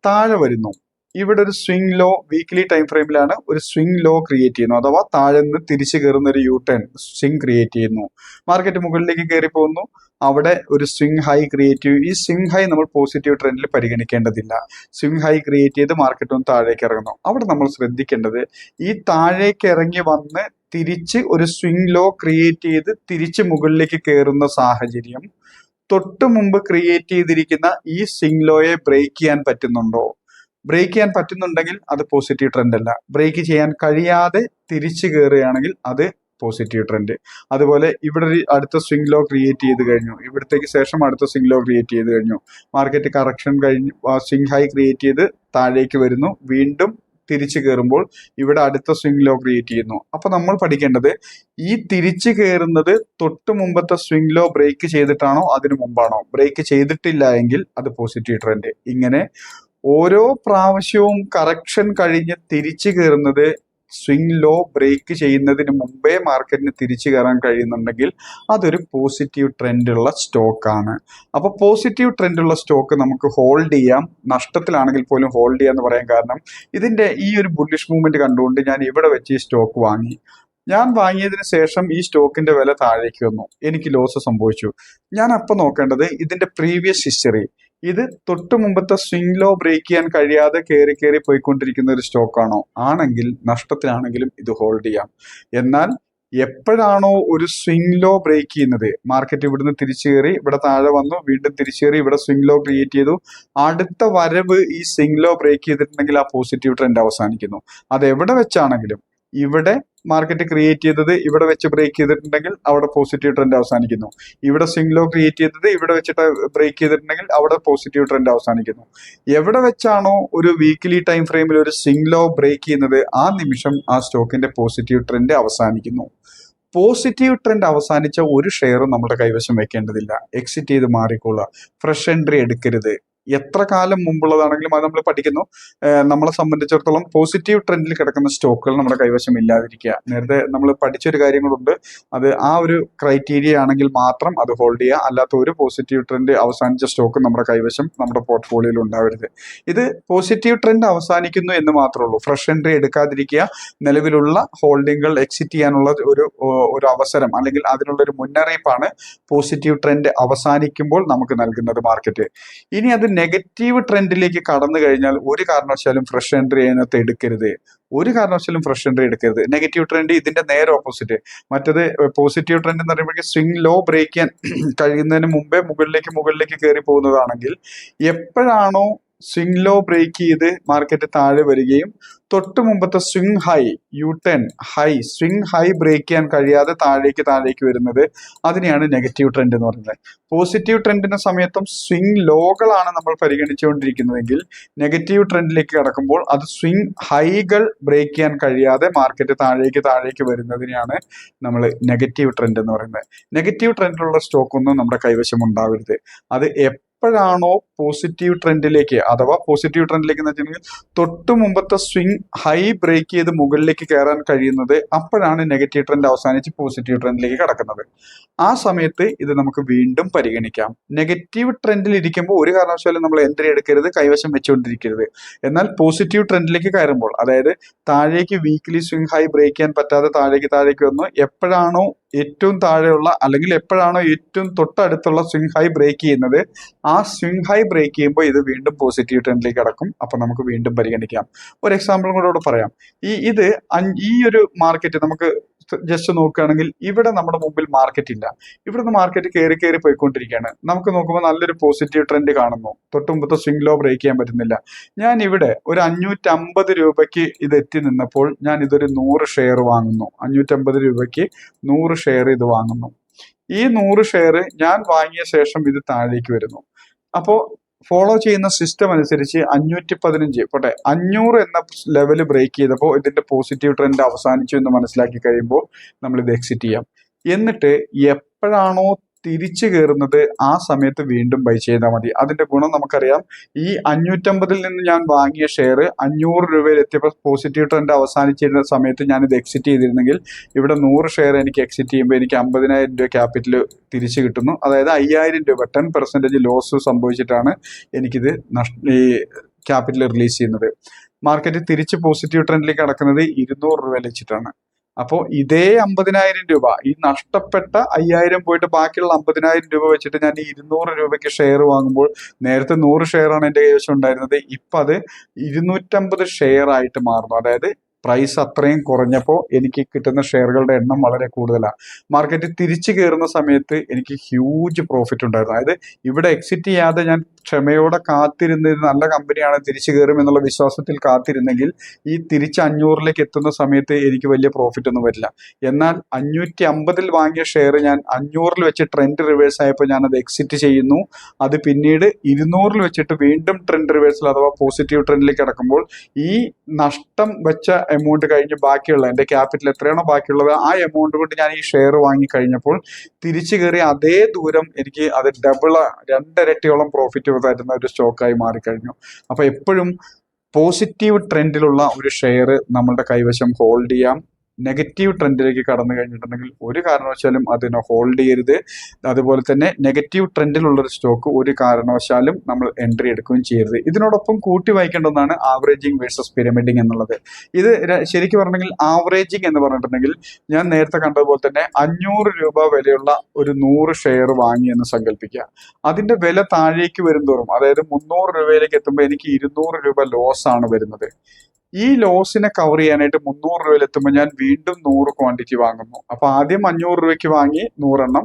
താഴെ വരുന്നു, ഇവിടെ ഒരു സ്വിംഗ് ലോ വീക്ക്ലി ടൈം ഫ്രെയിമിലാണ് ഒരു സ്വിംഗ് ലോ ക്രിയേറ്റ് ചെയ്യുന്നു, അഥവാ താഴെ നിന്ന് തിരിച്ചു കയറുന്ന ഒരു യു-ടേൺ സ്വിംഗ് ക്രിയേറ്റ് ചെയ്യുന്നു. മാർക്കറ്റ് മുകളിലേക്ക് കയറി പോകുന്നു, അവിടെ ഒരു സ്വിംഗ് ഹൈ ക്രിയേറ്റ് ചെയ്യും. ഈ സ്വിംഗ് ഹൈ നമ്മൾ പോസിറ്റീവ് ട്രെൻഡിൽ പരിഗണിക്കേണ്ടതില്ല. സ്വിംഗ് ഹൈ ക്രിയേറ്റ് ചെയ്ത് മാർക്കറ്റ് ഒന്ന് താഴേക്ക് ഇറങ്ങുന്നു. അവിടെ നമ്മൾ ശ്രദ്ധിക്കേണ്ടത് ഈ താഴേക്ക് ഇറങ്ങി വന്ന് തിരിച്ച് ഒരു സ്വിംഗ് ലോ ക്രിയേറ്റ് ചെയ്ത് തിരിച്ച് മുകളിലേക്ക് കയറുന്ന സാഹചര്യം തൊട്ട് മുമ്പ് ക്രിയേറ്റ് ചെയ്തിരിക്കുന്ന ഈ സ്വിംഗ് ലോയെ ബ്രേക്ക് ചെയ്യാൻ പറ്റുന്നുണ്ടോ? ബ്രേക്ക് ചെയ്യാൻ പറ്റുന്നുണ്ടെങ്കിൽ അത് പോസിറ്റീവ് ട്രെൻഡ് അല്ല. ബ്രേക്ക് ചെയ്യാൻ കഴിയാതെ തിരിച്ചു കയറുകയാണെങ്കിൽ അത് പോസിറ്റീവ് ട്രെൻഡ്. അതുപോലെ ഇവിടെ ഒരു അടുത്ത സ്വിംഗ് ലോ ക്രിയേറ്റ് ചെയ്ത് കഴിഞ്ഞു, ഇവിടത്തേക്ക് ശേഷം അടുത്ത സ്വിംഗ് ലോ ക്രിയേറ്റ് ചെയ്ത് കഴിഞ്ഞു, മാർക്കറ്റ് കറക്ഷൻ കഴിഞ്ഞു, സ്വിംഗ് ഹൈ ക്രിയേറ്റ് ചെയ്ത് താഴേക്ക് വരുന്നു, വീണ്ടും തിരിച്ചു കയറുമ്പോൾ ഇവിടെ അടുത്ത സ്വിംഗ് ലോ ക്രിയേറ്റ് ചെയ്യുന്നു. അപ്പൊ നമ്മൾ പഠിക്കേണ്ടത് ഈ തിരിച്ചു കയറുന്നത് തൊട്ട് മുമ്പത്തെ സ്വിംഗ് ലോ ബ്രേക്ക് ചെയ്തിട്ടാണോ അതിനു മുമ്പാണോ? ബ്രേക്ക് ചെയ്തിട്ടില്ല എങ്കിൽ അത് പോസിറ്റീവ് ട്രെൻഡ്. ഇങ്ങനെ ഓരോ പ്രാവശ്യവും കറക്ഷൻ കഴിഞ്ഞ് തിരിച്ചു കയറുന്നത് സ്വിംഗ് ലോ ബ്രേക്ക് ചെയ്യുന്നതിന് മുമ്പേ മാർക്കറ്റിന് തിരിച്ചു കയറാൻ കഴിയുന്നുണ്ടെങ്കിൽ അതൊരു പോസിറ്റീവ് ട്രെൻഡ് ഉള്ള സ്റ്റോക്കാണ്. അപ്പോൾ പോസിറ്റീവ് ട്രെൻഡ് ഉള്ള സ്റ്റോക്ക് നമുക്ക് ഹോൾഡ് ചെയ്യാം. നഷ്ടത്തിലാണെങ്കിൽ പോലും ഹോൾഡ് ചെയ്യാന്ന് പറയാൻ കാരണം ഇതിന്റെ ഈ ഒരു ബുള്ളിഷ് മൂവ്മെന്റ് കണ്ടുകൊണ്ട് ഞാൻ ഇവിടെ വെച്ച് ഈ സ്റ്റോക്ക് വാങ്ങി. ഞാൻ വാങ്ങിയതിന് ശേഷം ഈ സ്റ്റോക്കിന്റെ വില താഴേക്ക് വന്നു, എനിക്ക് ലോസ് സംഭവിച്ചു. ഞാൻ അപ്പോൾ നോക്കേണ്ടത് ഇതിന്റെ പ്രീവിയസ് ഹിസ്റ്ററി. ഇത് തൊട്ട് മുമ്പത്തെ സ്വിംഗ് ലോ ബ്രേക്ക് ചെയ്യാൻ കഴിയാതെ കയറി പോയിക്കൊണ്ടിരിക്കുന്ന ഒരു സ്റ്റോക്കാണോ? ആണെങ്കിൽ നഷ്ടത്തിലാണെങ്കിലും ഇത് ഹോൾഡ് ചെയ്യാം. എന്നാൽ എപ്പോഴാണോ ഒരു സ്വിംഗ് ലോ ബ്രേക്ക് ചെയ്യുന്നത്, മാർക്കറ്റ് ഇവിടുന്ന് തിരിച്ചു കയറി ഇവിടെ താഴെ വന്നു, വീണ്ടും തിരിച്ചു കയറി ഇവിടെ സ്വിംഗ് ലോ ക്രിയേറ്റ് ചെയ്തു, അടുത്ത വരവ് ഈ സ്വിംഗ് ലോ ബ്രേക്ക് ചെയ്തിട്ടുണ്ടെങ്കിൽ ആ പോസിറ്റീവ് ട്രെൻഡ് അവസാനിക്കുന്നു. അത് എവിടെ വെച്ചാണെങ്കിലും, ഇവിടെ മാർക്കറ്റ് ക്രിയേറ്റ് ചെയ്തത് ഇവിടെ വെച്ച് ബ്രേക്ക് ചെയ്തിട്ടുണ്ടെങ്കിൽ അവിടെ പോസിറ്റീവ് ട്രെൻഡ് അവസാനിക്കുന്നു. ഇവിടെ സ്വിംഗ് ലോ ക്രിയേറ്റ് ചെയ്തത് ഇവിടെ വെച്ചിട്ട് ബ്രേക്ക് ചെയ്തിട്ടുണ്ടെങ്കിൽ അവിടെ പോസിറ്റീവ് ട്രെൻഡ് അവസാനിക്കുന്നു. എവിടെ വെച്ചാണോ ഒരു വീക്ക്ലി ടൈം ഫ്രെയിമിൽ ഒരു സ്വിംഗ് ലോ ബ്രേക്ക് ചെയ്യുന്നത് ആ നിമിഷം ആ സ്റ്റോക്കിന്റെ പോസിറ്റീവ് ട്രെൻഡ് അവസാനിക്കുന്നു. പോസിറ്റീവ് ട്രെൻഡ് അവസാനിച്ച ഒരു ഷെയറും നമ്മുടെ കൈവശം വെക്കേണ്ടതില്ല. എക്സിറ്റ് ചെയ്ത് മാറിക്കൊള്ളുക. ഫ്രഷ് എൻട്രി എടുക്കരുത്. എത്ര കാലം മുമ്പുള്ളതാണെങ്കിലും അത് നമ്മൾ പഠിക്കുന്നു. നമ്മളെ സംബന്ധിച്ചിടത്തോളം പോസിറ്റീവ് ട്രെൻഡിൽ കിടക്കുന്ന സ്റ്റോക്കുകൾ നമ്മുടെ കൈവശം ഇല്ലാതിരിക്കുക. നേരത്തെ നമ്മൾ പഠിച്ചൊരു കാര്യങ്ങളുണ്ട്, അത് ആ ഒരു ക്രൈറ്റീരിയ ആണെങ്കിൽ മാത്രം അത് ഹോൾഡ് ചെയ്യുക. അല്ലാത്ത ഒരു പോസിറ്റീവ് ട്രെൻഡ് അവസാനിച്ച സ്റ്റോക്ക് നമ്മുടെ കൈവശം നമ്മുടെ പോർട്ട്ഫോളിയോയിൽ ഉണ്ടാവരുത്. ഇത് പോസിറ്റീവ് ട്രെൻഡ് അവസാനിക്കുന്നു എന്ന് മാത്രമേ ഉള്ളൂ. ഫ്രഷ് എൻട്രി എടുക്കാതിരിക്കുക. നിലവിലുള്ള ഹോൾഡിങ്ങുകൾ എക്സിറ്റ് ചെയ്യാനുള്ള ഒരു അവസരം അല്ലെങ്കിൽ അതിനുള്ള ഒരു മുന്നറിയിപ്പാണ് പോസിറ്റീവ് ട്രെൻഡ് അവസാനിക്കുമ്പോൾ നമുക്ക് നൽകുന്നത് മാർക്കറ്റ്. ഇനി അത് നെഗറ്റീവ് ട്രെൻഡിലേക്ക് കടന്നു കഴിഞ്ഞാൽ ഒരു കാരണവശാലും ഫ്രഷ് എൻട്രി അതിനകത്ത് എടുക്കരുത്. ഒരു കാരണവശാലും ഫ്രഷ് എൻട്രി എടുക്കരുത്. നെഗറ്റീവ് ട്രെൻഡ് ഇതിന്റെ നേരെ ഓപ്പോസിറ്റ്. മറ്റത് പോസിറ്റീവ് ട്രെൻഡ് എന്ന് പറയുമ്പോൾ സ്വിംഗ് ലോ ബ്രേക്ക് ചെയ്യാൻ കഴിയുന്നതിന് മുമ്പേ മുകളിലേക്ക് കയറി പോകുന്നതാണെങ്കിൽ എപ്പോഴാണോ സ്വിംഗ് ലോ ബ്രേക്ക് ചെയ്ത് മാർക്കറ്റ് താഴെ വരികയും തൊട്ട് മുമ്പത്തെ swing high U-turn high swing high break ചെയ്യാൻ കഴിയാതെ താഴേക്ക് വരുന്നത്, അതിനെയാണ് നെഗറ്റീവ് ട്രെൻഡ് എന്ന് പറയുന്നത്. പോസിറ്റീവ് ട്രെൻഡിന്റെ സമയത്തും സ്വിംഗ് ലോകളാണ് നമ്മൾ പരിഗണിച്ചുകൊണ്ടിരിക്കുന്നതെങ്കിൽ നെഗറ്റീവ് ട്രെൻഡിലേക്ക് കടക്കുമ്പോൾ അത് സ്വിംഗ് ഹൈകൾ ബ്രേക്ക് ചെയ്യാൻ കഴിയാതെ മാർക്കറ്റ് താഴേക്ക് വരുന്നതിനെയാണ് നമ്മൾ നെഗറ്റീവ് ട്രെൻഡ് എന്ന് പറയുന്നത്. നെഗറ്റീവ് ട്രെൻഡിലുള്ള സ്റ്റോക്കൊന്നും നമ്മുടെ കൈവശം ഉണ്ടാവരുത്. അത് എപ്പോഴാണോ പോസിറ്റീവ് ട്രെൻഡിലേക്ക് അഥവാ പോസിറ്റീവ് ട്രെൻഡിലേക്ക് എന്ന് വെച്ചിട്ടുണ്ടെങ്കിൽ തൊട്ട് മുമ്പത്തെ സ്വിംഗ് ഹൈ ബ്രേക്ക് ചെയ്ത് മുകളിലേക്ക് കയറാൻ കഴിയുന്നത്, അപ്പോഴാണ് നെഗറ്റീവ് ട്രെൻഡ് അവസാനിച്ച് പോസിറ്റീവ് ട്രെൻഡിലേക്ക് കടക്കുന്നത്. ആ സമയത്ത് ഇത് നമുക്ക് വീണ്ടും പരിഗണിക്കാം. നെഗറ്റീവ് ട്രെൻഡിൽ ഇരിക്കുമ്പോൾ ഒരു കാരണവശാലും നമ്മൾ എൻട്രി എടുക്കരുത്, കൈവശം വെച്ചുകൊണ്ടിരിക്കരുത്. എന്നാൽ പോസിറ്റീവ് ട്രെൻഡിലേക്ക് കയറുമ്പോൾ, അതായത് താഴേക്ക് വീക്ക്ലി സ്വിംഗ് ഹൈ ബ്രേക്ക് ചെയ്യാൻ പറ്റാതെ താഴേക്ക് വന്നു, എപ്പോഴാണോ ഏറ്റവും താഴെയുള്ള അല്ലെങ്കിൽ എപ്പോഴാണോ ഏറ്റവും തൊട്ടടുത്തുള്ള സ്വിംഗ് ഹൈ ബ്രേക്ക് ചെയ്യുന്നത്, ആ സ്വിംഗ് ഹൈ ബ്രേക്ക് ചെയ്യുമ്പോൾ ഇത് വീണ്ടും പോസിറ്റീവ് ട്രെൻഡിലേക്ക് കടക്കും. അപ്പൊ നമുക്ക് വീണ്ടും പരിഗണിക്കാം. ഒരു എക്സാമ്പിൾ കൂടെ ഇവിടെ പറയാം. ഈ ഒരു മാർക്കറ്റ് നമുക്ക് ജസ്റ്റ് നോക്കുകയാണെങ്കിൽ ഇവിടെ നമ്മുടെ മുമ്പിൽ മാർക്കറ്റ് ഇല്ല. ഇവിടുന്ന് മാർക്കറ്റ് കയറി കയറി പോയിക്കൊണ്ടിരിക്കുകയാണ്. നമുക്ക് നോക്കുമ്പോൾ നല്ലൊരു പോസിറ്റീവ് ട്രെൻഡ് കാണുന്നു. തൊട്ട് മുമ്പത്തെ സ്വിംഗ് ലോ ബ്രേക്ക് ചെയ്യാൻ പറ്റുന്നില്ല. ഞാൻ ഇവിടെ ഒരു 550 രൂപയ്ക്ക് ഇത് എത്തി നിന്നപ്പോൾ ഞാൻ ഇതൊരു 100 ഷെയർ വാങ്ങുന്നു. 550 രൂപയ്ക്ക് 100 ഷെയർ ഇത് വാങ്ങുന്നു. ഈ 100 ഷെയർ ഞാൻ വാങ്ങിയ ശേഷം ഇത് താഴേക്ക് വരുന്നു. അപ്പോൾ ഫോളോ ചെയ്യുന്ന സിസ്റ്റം അനുസരിച്ച് 515 പോട്ടെ 500 എന്ന ലെവൽ ബ്രേക്ക് ചെയ്തപ്പോൾ ഇതിന്റെ പോസിറ്റീവ് ട്രെൻഡ് അവസാനിച്ചു എന്ന് മനസ്സിലാക്കി കഴിയുമ്പോൾ നമ്മൾ ഇത് എക്സിറ്റ് ചെയ്യാം. എന്നിട്ട് എപ്പോഴാണോ തിരിച്ചു കയറുന്നത് ആ സമയത്ത് വീണ്ടും ബൈ ചെയ്താൽ മതി. അതിന്റെ ഗുണം നമുക്കറിയാം. ഈ 550 നിന്ന് ഞാൻ വാങ്ങിയ ഷെയർ 500 രൂപയിൽ എത്തിയപ്പോൾ പോസിറ്റീവ് ട്രെൻഡ് അവസാനിച്ചിരുന്ന സമയത്ത് ഞാൻ ഇത് എക്സിറ്റ് ചെയ്തിരുന്നെങ്കിൽ ഇവിടെ 100 ഷെയർ എനിക്ക് എക്സിറ്റ് ചെയ്യുമ്പോൾ എനിക്ക് 50,000 രൂപ ക്യാപിറ്റൽ തിരിച്ചു കിട്ടുന്നു. അതായത് 5,000 രൂപ 10% ലോസ് സംഭവിച്ചിട്ടാണ് എനിക്കിത് ഈ ക്യാപിറ്റൽ റിലീസ് ചെയ്യുന്നത്. മാർക്കറ്റ് തിരിച്ച് പോസിറ്റീവ് ട്രെൻഡിലേക്ക് കടക്കുന്നത് 200 രൂപ വെച്ചിട്ടാണ്. അപ്പോൾ ഇതേ 50,000 രൂപ, ഈ നഷ്ടപ്പെട്ട 5,000 പോയിട്ട് ബാക്കിയുള്ള 50,000 രൂപ വെച്ചിട്ട് ഞാൻ 200 രൂപയ്ക്ക് ഷെയർ വാങ്ങുമ്പോൾ, നേരത്തെ 100 ഷെയർ ആണ് എൻ്റെ കൈവശം ഉണ്ടായിരുന്നത്, ഇപ്പം അത് 250 ഷെയർ ആയിട്ട് മാറുന്നു. അതായത് പ്രൈസ് അത്രയും കുറഞ്ഞപ്പോൾ എനിക്ക് കിട്ടുന്ന ഷെയറുകളുടെ എണ്ണം വളരെ കൂടുതലാണ്. മാർക്കറ്റ് തിരിച്ചു കയറുന്ന സമയത്ത് എനിക്ക് ഹ്യൂജ് പ്രോഫിറ്റ് ഉണ്ടായിരുന്നു. അതായത് ഇവിടെ എക്സിറ്റ് ചെയ്യാതെ ഞാൻ ക്ഷമയോടെ കാത്തിരുന്ന് നല്ല കമ്പനിയാണ് തിരിച്ചു കയറും എന്നുള്ള വിശ്വാസത്തിൽ കാത്തിരുന്നെങ്കിൽ ഈ തിരിച്ച് 500ലേക്ക് എത്തുന്ന സമയത്ത് എനിക്ക് വലിയ പ്രോഫിറ്റ് ഒന്നും വരില്ല. എന്നാൽ 550 വാങ്ങിയ ഷെയർ ഞാൻ 500 വെച്ച് ട്രെൻഡ് റിവേഴ്സ് ആയപ്പോൾ ഞാൻ അത് എക്സിറ്റ് ചെയ്യുന്നു. അത് പിന്നീട് 200 വെച്ചിട്ട് വീണ്ടും ട്രെൻഡ് റിവേഴ്സൽ അഥവാ പോസിറ്റീവ് ട്രെൻഡിലേക്ക് കിടക്കുമ്പോൾ ഈ നഷ്ടം വെച്ച എമൗണ്ട് കഴിഞ്ഞ് ബാക്കിയുള്ള എൻ്റെ ക്യാപിറ്റൽ എത്രയാണോ ബാക്കിയുള്ളത് ആ എമൗണ്ട് കൊണ്ട് ഞാൻ ഈ ഷെയർ വാങ്ങി കഴിഞ്ഞപ്പോൾ തിരിച്ചു കയറി അതേ ദൂരം എനിക്ക് അത് ഡബിൾ 2 ഇരട്ടിയോളം പ്രോഫിറ്റ് തരുന്ന ഒരു സ്റ്റോക്കായി മാറിക്കഴിഞ്ഞു. അപ്പൊ എപ്പോഴും പോസിറ്റീവ് ട്രെൻഡിലുള്ള ഒരു ഷെയർ നമ്മളുടെ കൈവശം ഹോൾഡ് ചെയ്യാം. നെഗറ്റീവ് ട്രെൻഡിലേക്ക് കടന്നു കഴിഞ്ഞിട്ടുണ്ടെങ്കിൽ ഒരു കാരണവശാലും അതിനെ ഹോൾഡ് ചെയ്യരുത്. അതുപോലെ തന്നെ നെഗറ്റീവ് ട്രെൻഡിലുള്ളൊരു സ്റ്റോക്ക് ഒരു കാരണവശാലും നമ്മൾ എൻട്രി എടുക്കുകയും ചെയ്യരുത്. ഇതിനോടൊപ്പം കൂട്ടി വായിക്കേണ്ട ഒന്നാണ് ആവറേജിങ് വേഴ്സസ് പിരമിഡിങ് എന്നുള്ളത്. ഇത് ശരിക്കും പറഞ്ഞെങ്കിൽ ആവറേജിങ് എന്ന് പറഞ്ഞിട്ടുണ്ടെങ്കിൽ ഞാൻ നേരത്തെ കണ്ടതുപോലെ തന്നെ 500 രൂപ വിലയുള്ള ഒരു 100 ഷെയർ വാങ്ങി എന്ന് സങ്കല്പിക്കുക. അതിന്റെ വില താഴേക്ക് വരുന്തോറും, അതായത് 300 രൂപയിലേക്ക് എത്തുമ്പോൾ എനിക്ക് 200 രൂപ ലോസ് ആണ് വരുന്നത്. ഈ ലോസിനെ കവർ ചെയ്യാനായിട്ട് 300 രൂപയിൽ എത്തുമ്പോൾ ഞാൻ വീണ്ടും 100 ക്വാണ്ടിറ്റി വാങ്ങുന്നു. അപ്പൊ ആദ്യം 500 രൂപയ്ക്ക് വാങ്ങി 100 എണ്ണം,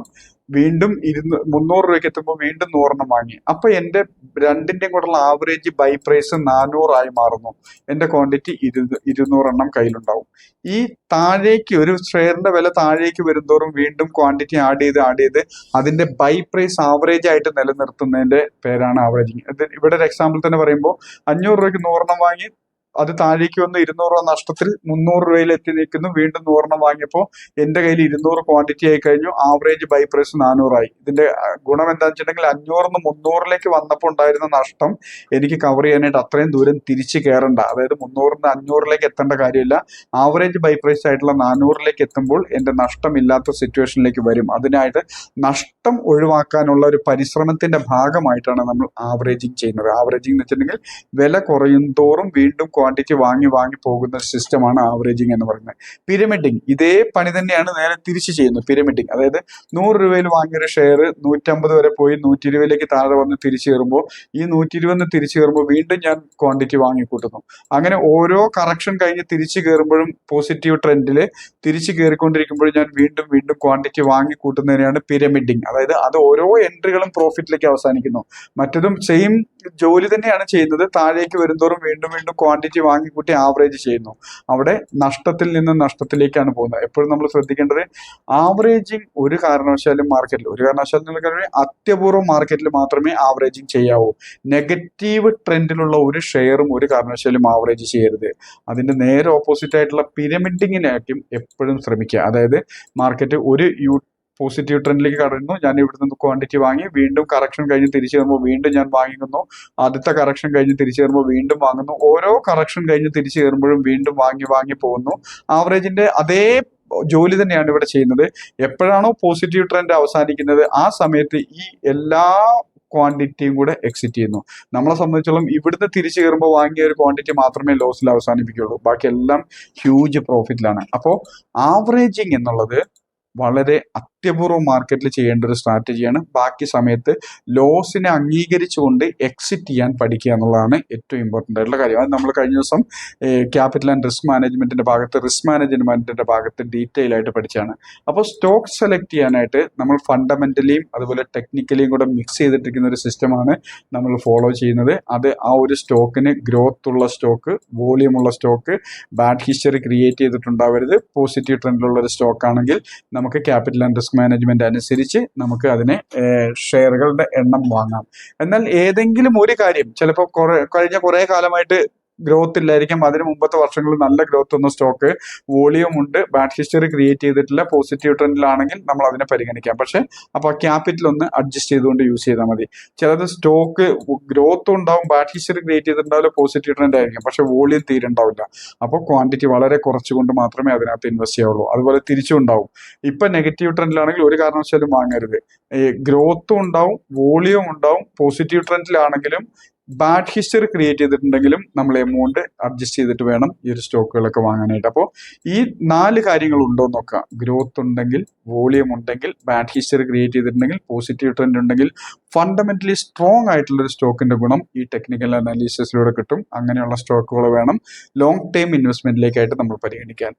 വീണ്ടും 300 രൂപയ്ക്ക് എത്തുമ്പോൾ വീണ്ടും 100 എണ്ണം വാങ്ങി. അപ്പൊ എന്റെ രണ്ടിന്റെയും കൂടെയുള്ള ആവറേജ് ബൈ പ്രൈസ് 400 ആയി മാറുന്നു. എന്റെ ക്വാണ്ടിറ്റി 200 എണ്ണം കയ്യിലുണ്ടാവും. ഈ താഴേക്ക് ഒരു ഷെയറിന്റെ വില താഴേക്ക് വരുന്തോറും വീണ്ടും ക്വാണ്ടിറ്റി ആഡ് ചെയ്ത് അതിന്റെ ബൈ പ്രൈസ് ആവറേജ് ആയിട്ട് നിലനിർത്തുന്നതിന്റെ പേരാണ് ആവറേജിങ്. ഇവിടെ ഒരു എക്സാമ്പിൾ തന്നെ പറയുമ്പോൾ 500 രൂപയ്ക്ക് 100 എണ്ണം വാങ്ങി, അത് താഴേക്ക് വന്ന് 200 രൂപ നഷ്ടത്തിൽ 300 രൂപയിൽ എത്തി നിൽക്കുന്നു. വീണ്ടും 100 എണ്ണം വാങ്ങിയപ്പോൾ എന്റെ കയ്യിൽ 200 ക്വാണ്ടിറ്റി ആയി കഴിഞ്ഞു. ആവറേജ് ബൈ പ്രൈസ് 400 ആയി. ഇതിന്റെ ഗുണം എന്താണെന്ന് വെച്ചിട്ടുണ്ടെങ്കിൽ 500 നിന്ന് 300ലേക്ക് വന്നപ്പോൾ ഉണ്ടായിരുന്ന നഷ്ടം എനിക്ക് കവർ ചെയ്യാനായിട്ട് അത്രയും ദൂരം തിരിച്ചു കയറണ്ട. അതായത് 300 നിന്ന് 500ലേക്ക് എത്തേണ്ട കാര്യമില്ല. ആവറേജ് ബൈ പ്രൈസ് ആയിട്ടുള്ള 400ലേക്ക് എത്തുമ്പോൾ എന്റെ നഷ്ടമില്ലാത്ത സിറ്റുവേഷനിലേക്ക് വരും. അതിനായിട്ട് നഷ്ടം ഒഴിവാക്കാനുള്ള ഒരു പരിശ്രമത്തിന്റെ ഭാഗമായിട്ടാണ് നമ്മൾ ആവറേജിങ് ചെയ്യുന്നത്. ആവറേജിങ് എന്ന് വെച്ചിട്ടുണ്ടെങ്കിൽ വില കുറയും തോറും വീണ്ടും ക്വാണ്ടിറ്റി വാങ്ങി പോകുന്ന ഒരു സിസ്റ്റമാണ് ആവറേജിങ് എന്ന് പറയുന്നത്. പിരമിഡിങ് ഇതേ പണി തന്നെയാണ് നേരെ തിരിച്ചു ചെയ്യുന്നത്. പിരമിഡിങ് അതായത് 100 രൂപയിൽ വാങ്ങിയൊരു ഷെയർ 150 വരെ പോയി 120ലേക്ക് താഴെ വന്ന് തിരിച്ചു കയറുമ്പോൾ ഈ 120 തിരിച്ചു കയറുമ്പോൾ വീണ്ടും ഞാൻ ക്വാണ്ടിറ്റി വാങ്ങിക്കൂട്ടുന്നു. അങ്ങനെ ഓരോ കറക്ഷൻ കഴിഞ്ഞ് തിരിച്ചു കയറുമ്പോഴും പോസിറ്റീവ് ട്രെൻഡിൽ തിരിച്ചു കയറിക്കൊണ്ടിരിക്കുമ്പോഴും ഞാൻ വീണ്ടും ക്വാണ്ടിറ്റി വാങ്ങിക്കൂട്ടുന്നതിനെയാണ് പിരമിഡിങ്. അതായത് അത് ഓരോ എൻട്രികളും പ്രോഫിറ്റിലേക്ക് അവസാനിക്കുന്നു. മറ്റതും സെയിം ജോലി തന്നെയാണ് ചെയ്യുന്നത്. താഴേക്ക് വരുന്തോറും വീണ്ടും ക്വാണ്ടിറ്റി വാങ്ങിക്കൂട്ടി ആവറേജ് ചെയ്യുന്നു. അവിടെ നഷ്ടത്തിൽ നിന്ന് നഷ്ടത്തിലേക്കാണ് പോകുന്നത്. എപ്പോഴും നമ്മൾ ശ്രദ്ധിക്കേണ്ടത് ആവറേജിങ് ഒരു കാരണവശാലും അത്യപൂർവം മാർക്കറ്റിൽ മാത്രമേ ആവറേജിങ് ചെയ്യാവൂ. നെഗറ്റീവ് ട്രെൻഡിലുള്ള ഒരു ഷെയറും ഒരു കാരണവശാലും ആവറേജ് ചെയ്യരുത്. അതിന്റെ നേരെ ഓപ്പോസിറ്റ് ആയിട്ടുള്ള പിരമിഡിങ്ങിനായിരിക്കും എപ്പോഴും ശ്രമിക്കുക. അതായത് മാർക്കറ്റ് ഒരു പോസിറ്റീവ് ട്രെൻഡിലേക്ക് കടന്നു, ഞാൻ ഇവിടെ നിന്ന് ക്വാണ്ടിറ്റി വാങ്ങി, വീണ്ടും കറക്ഷൻ കഴിഞ്ഞ് തിരിച്ചു കയറുമ്പോൾ വീണ്ടും ഞാൻ വാങ്ങിക്കുന്നു. അടുത്ത കറക്ഷൻ കഴിഞ്ഞ് തിരിച്ചു കയറുമ്പോൾ വീണ്ടും വാങ്ങുന്നു. ഓരോ കറക്ഷൻ കഴിഞ്ഞ് തിരിച്ചു കയറുമ്പോഴും വീണ്ടും വാങ്ങി പോകുന്നു. ആവറേജിന്റെ അതേ ജോലി തന്നെയാണ് ഇവിടെ ചെയ്യുന്നത്. എപ്പോഴാണോ പോസിറ്റീവ് ട്രെൻഡ് അവസാനിക്കുന്നത് ആ സമയത്ത് ഈ എല്ലാ ക്വാണ്ടിറ്റിയും കൂടെ എക്സിറ്റ് ചെയ്യുന്നു. നമ്മളെ സംബന്ധിച്ചോളം ഇവിടുന്ന് തിരിച്ചു കയറുമ്പോൾ വാങ്ങിയ ഒരു ക്വാണ്ടിറ്റി മാത്രമേ ലോസിൽ അവസാനിപ്പിക്കുകയുള്ളൂ. ബാക്കി എല്ലാം ഹ്യൂജ് പ്രോഫിറ്റിലാണ്. അപ്പോൾ ആവറേജിങ് എന്നുള്ളത് വളരെ അത്യപൂർവം മാർക്കറ്റിൽ ചെയ്യേണ്ട ഒരു സ്ട്രാറ്റജിയാണ്. ബാക്കി സമയത്ത് ലോസിനെ അംഗീകരിച്ചുകൊണ്ട് എക്സിറ്റ് ചെയ്യാൻ പഠിക്കുക എന്നുള്ളതാണ് ഏറ്റവും ഇമ്പോർട്ടൻ്റ് ആയിട്ടുള്ള കാര്യം. അത് നമ്മൾ കഴിഞ്ഞ ദിവസം ക്യാപിറ്റൽ ആൻഡ് റിസ്ക് മാനേജ്മെന്റിന്റെ ഭാഗത്ത് ഡീറ്റെയിൽ ആയിട്ട് പഠിച്ചാണ്. അപ്പോൾ സ്റ്റോക്ക് സെലക്ട് ചെയ്യാനായിട്ട് നമ്മൾ ഫണ്ടമെന്റലിയും അതുപോലെ ടെക്നിക്കലിയും കൂടെ മിക്സ് ചെയ്തിട്ടിരിക്കുന്ന ഒരു സിസ്റ്റമാണ് നമ്മൾ ഫോളോ ചെയ്യുന്നത്. അത് ആ ഒരു സ്റ്റോക്കിന് ഗ്രോത്ത് ഉള്ള സ്റ്റോക്ക്, വോളിയം ഉള്ള സ്റ്റോക്ക്, ബാഡ് ഹിസ്റ്ററി ക്രിയേറ്റ് ചെയ്തിട്ടുണ്ടാവരുത്. പോസിറ്റീവ് ട്രെൻഡിലുള്ള ഒരു സ്റ്റോക്ക് ആണെങ്കിൽ നമുക്ക് ക്യാപിറ്റൽ ആൻഡ് റിസ്ക് മാനേജ്മെന്റ് അനുസരിച്ച് നമുക്ക് അതിനെ ഷെയറുകളുടെ എണ്ണം വാങ്ങാം. എന്നാൽ ഏതെങ്കിലും ഒരു കാര്യം ചിലപ്പോൾ കഴിഞ്ഞ കുറെ കാലമായിട്ട് ഗ്രോത്ത് ഇല്ലായിരിക്കാം, അതിന് മുമ്പത്തെ വർഷങ്ങളിൽ നല്ല ഗ്രോത്ത് വന്ന സ്റ്റോക്ക്, വോളിയം ഉണ്ട്, ബാഡ് ഹിസ്റ്ററി ക്രിയേറ്റ് ചെയ്തിട്ടില്ല, പോസിറ്റീവ് ട്രെൻഡിലാണെങ്കിൽ നമ്മൾ അതിനെ പരിഗണിക്കാം. പക്ഷെ അപ്പോൾ ക്യാപിറ്റൽ ഒന്ന് അഡ്ജസ്റ്റ് ചെയ്തുകൊണ്ട് യൂസ് ചെയ്താൽ മതി. ചിലത് സ്റ്റോക്ക് ഗ്രോത്ത് ഉണ്ടാവും, ബാഡ് ഹിസ്റ്ററി ക്രിയേറ്റ് ചെയ്തിട്ടുണ്ടാവില്ല, പോസിറ്റീവ് ട്രെൻഡ് ആയിരിക്കും, പക്ഷെ വോളിയം തീരെ ഉണ്ടാവില്ല. അപ്പോൾ ക്വാണ്ടിറ്റി വളരെ കുറച്ചുകൊണ്ട് മാത്രമേ അതിനകത്ത് ഇൻവെസ്റ്റ് ചെയ്യാവുള്ളൂ. അതുപോലെ തിരിച്ചും ഉണ്ടാവും. ഇപ്പൊ നെഗറ്റീവ് ട്രെൻഡിലാണെങ്കിൽ ഒരു കാരണവശാലും വാങ്ങരുത്. ഗ്രോത്തും ഉണ്ടാവും, വോളിയം ഉണ്ടാവും, പോസിറ്റീവ് ട്രെൻഡിലാണെങ്കിലും ബാഡ് ഹിസ്റ്ററി ക്രിയേറ്റ് ചെയ്തിട്ടുണ്ടെങ്കിലും നമ്മൾ എമൗണ്ട് അഡ്ജസ്റ്റ് ചെയ്തിട്ട് വേണം ഈ ഒരു സ്റ്റോക്കുകളൊക്കെ വാങ്ങാനായിട്ട്. അപ്പോൾ ഈ 4 കാര്യങ്ങൾ ഉണ്ടോ എന്ന് നോക്കാം. ഗ്രോത്ത് ഉണ്ടെങ്കിൽ, വോളിയം ഉണ്ടെങ്കിൽ, ബാഡ് ഹിസ്റ്ററി ക്രിയേറ്റ് ചെയ്തിട്ടുണ്ടെങ്കിൽ, പോസിറ്റീവ് ട്രെൻഡ് ഉണ്ടെങ്കിൽ, ഫണ്ടമെന്റലി സ്ട്രോങ് ആയിട്ടുള്ള ഒരു സ്റ്റോക്കിന്റെ ഗുണം ഈ ടെക്നിക്കൽ അനാലിസിസിലൂടെ കിട്ടും. അങ്ങനെയുള്ള സ്റ്റോക്കുകൾ വേണം ലോങ് ടൈം ഇൻവെസ്റ്റ്മെന്റിലേക്കായിട്ട് നമ്മൾ പരിഗണിക്കാൻ.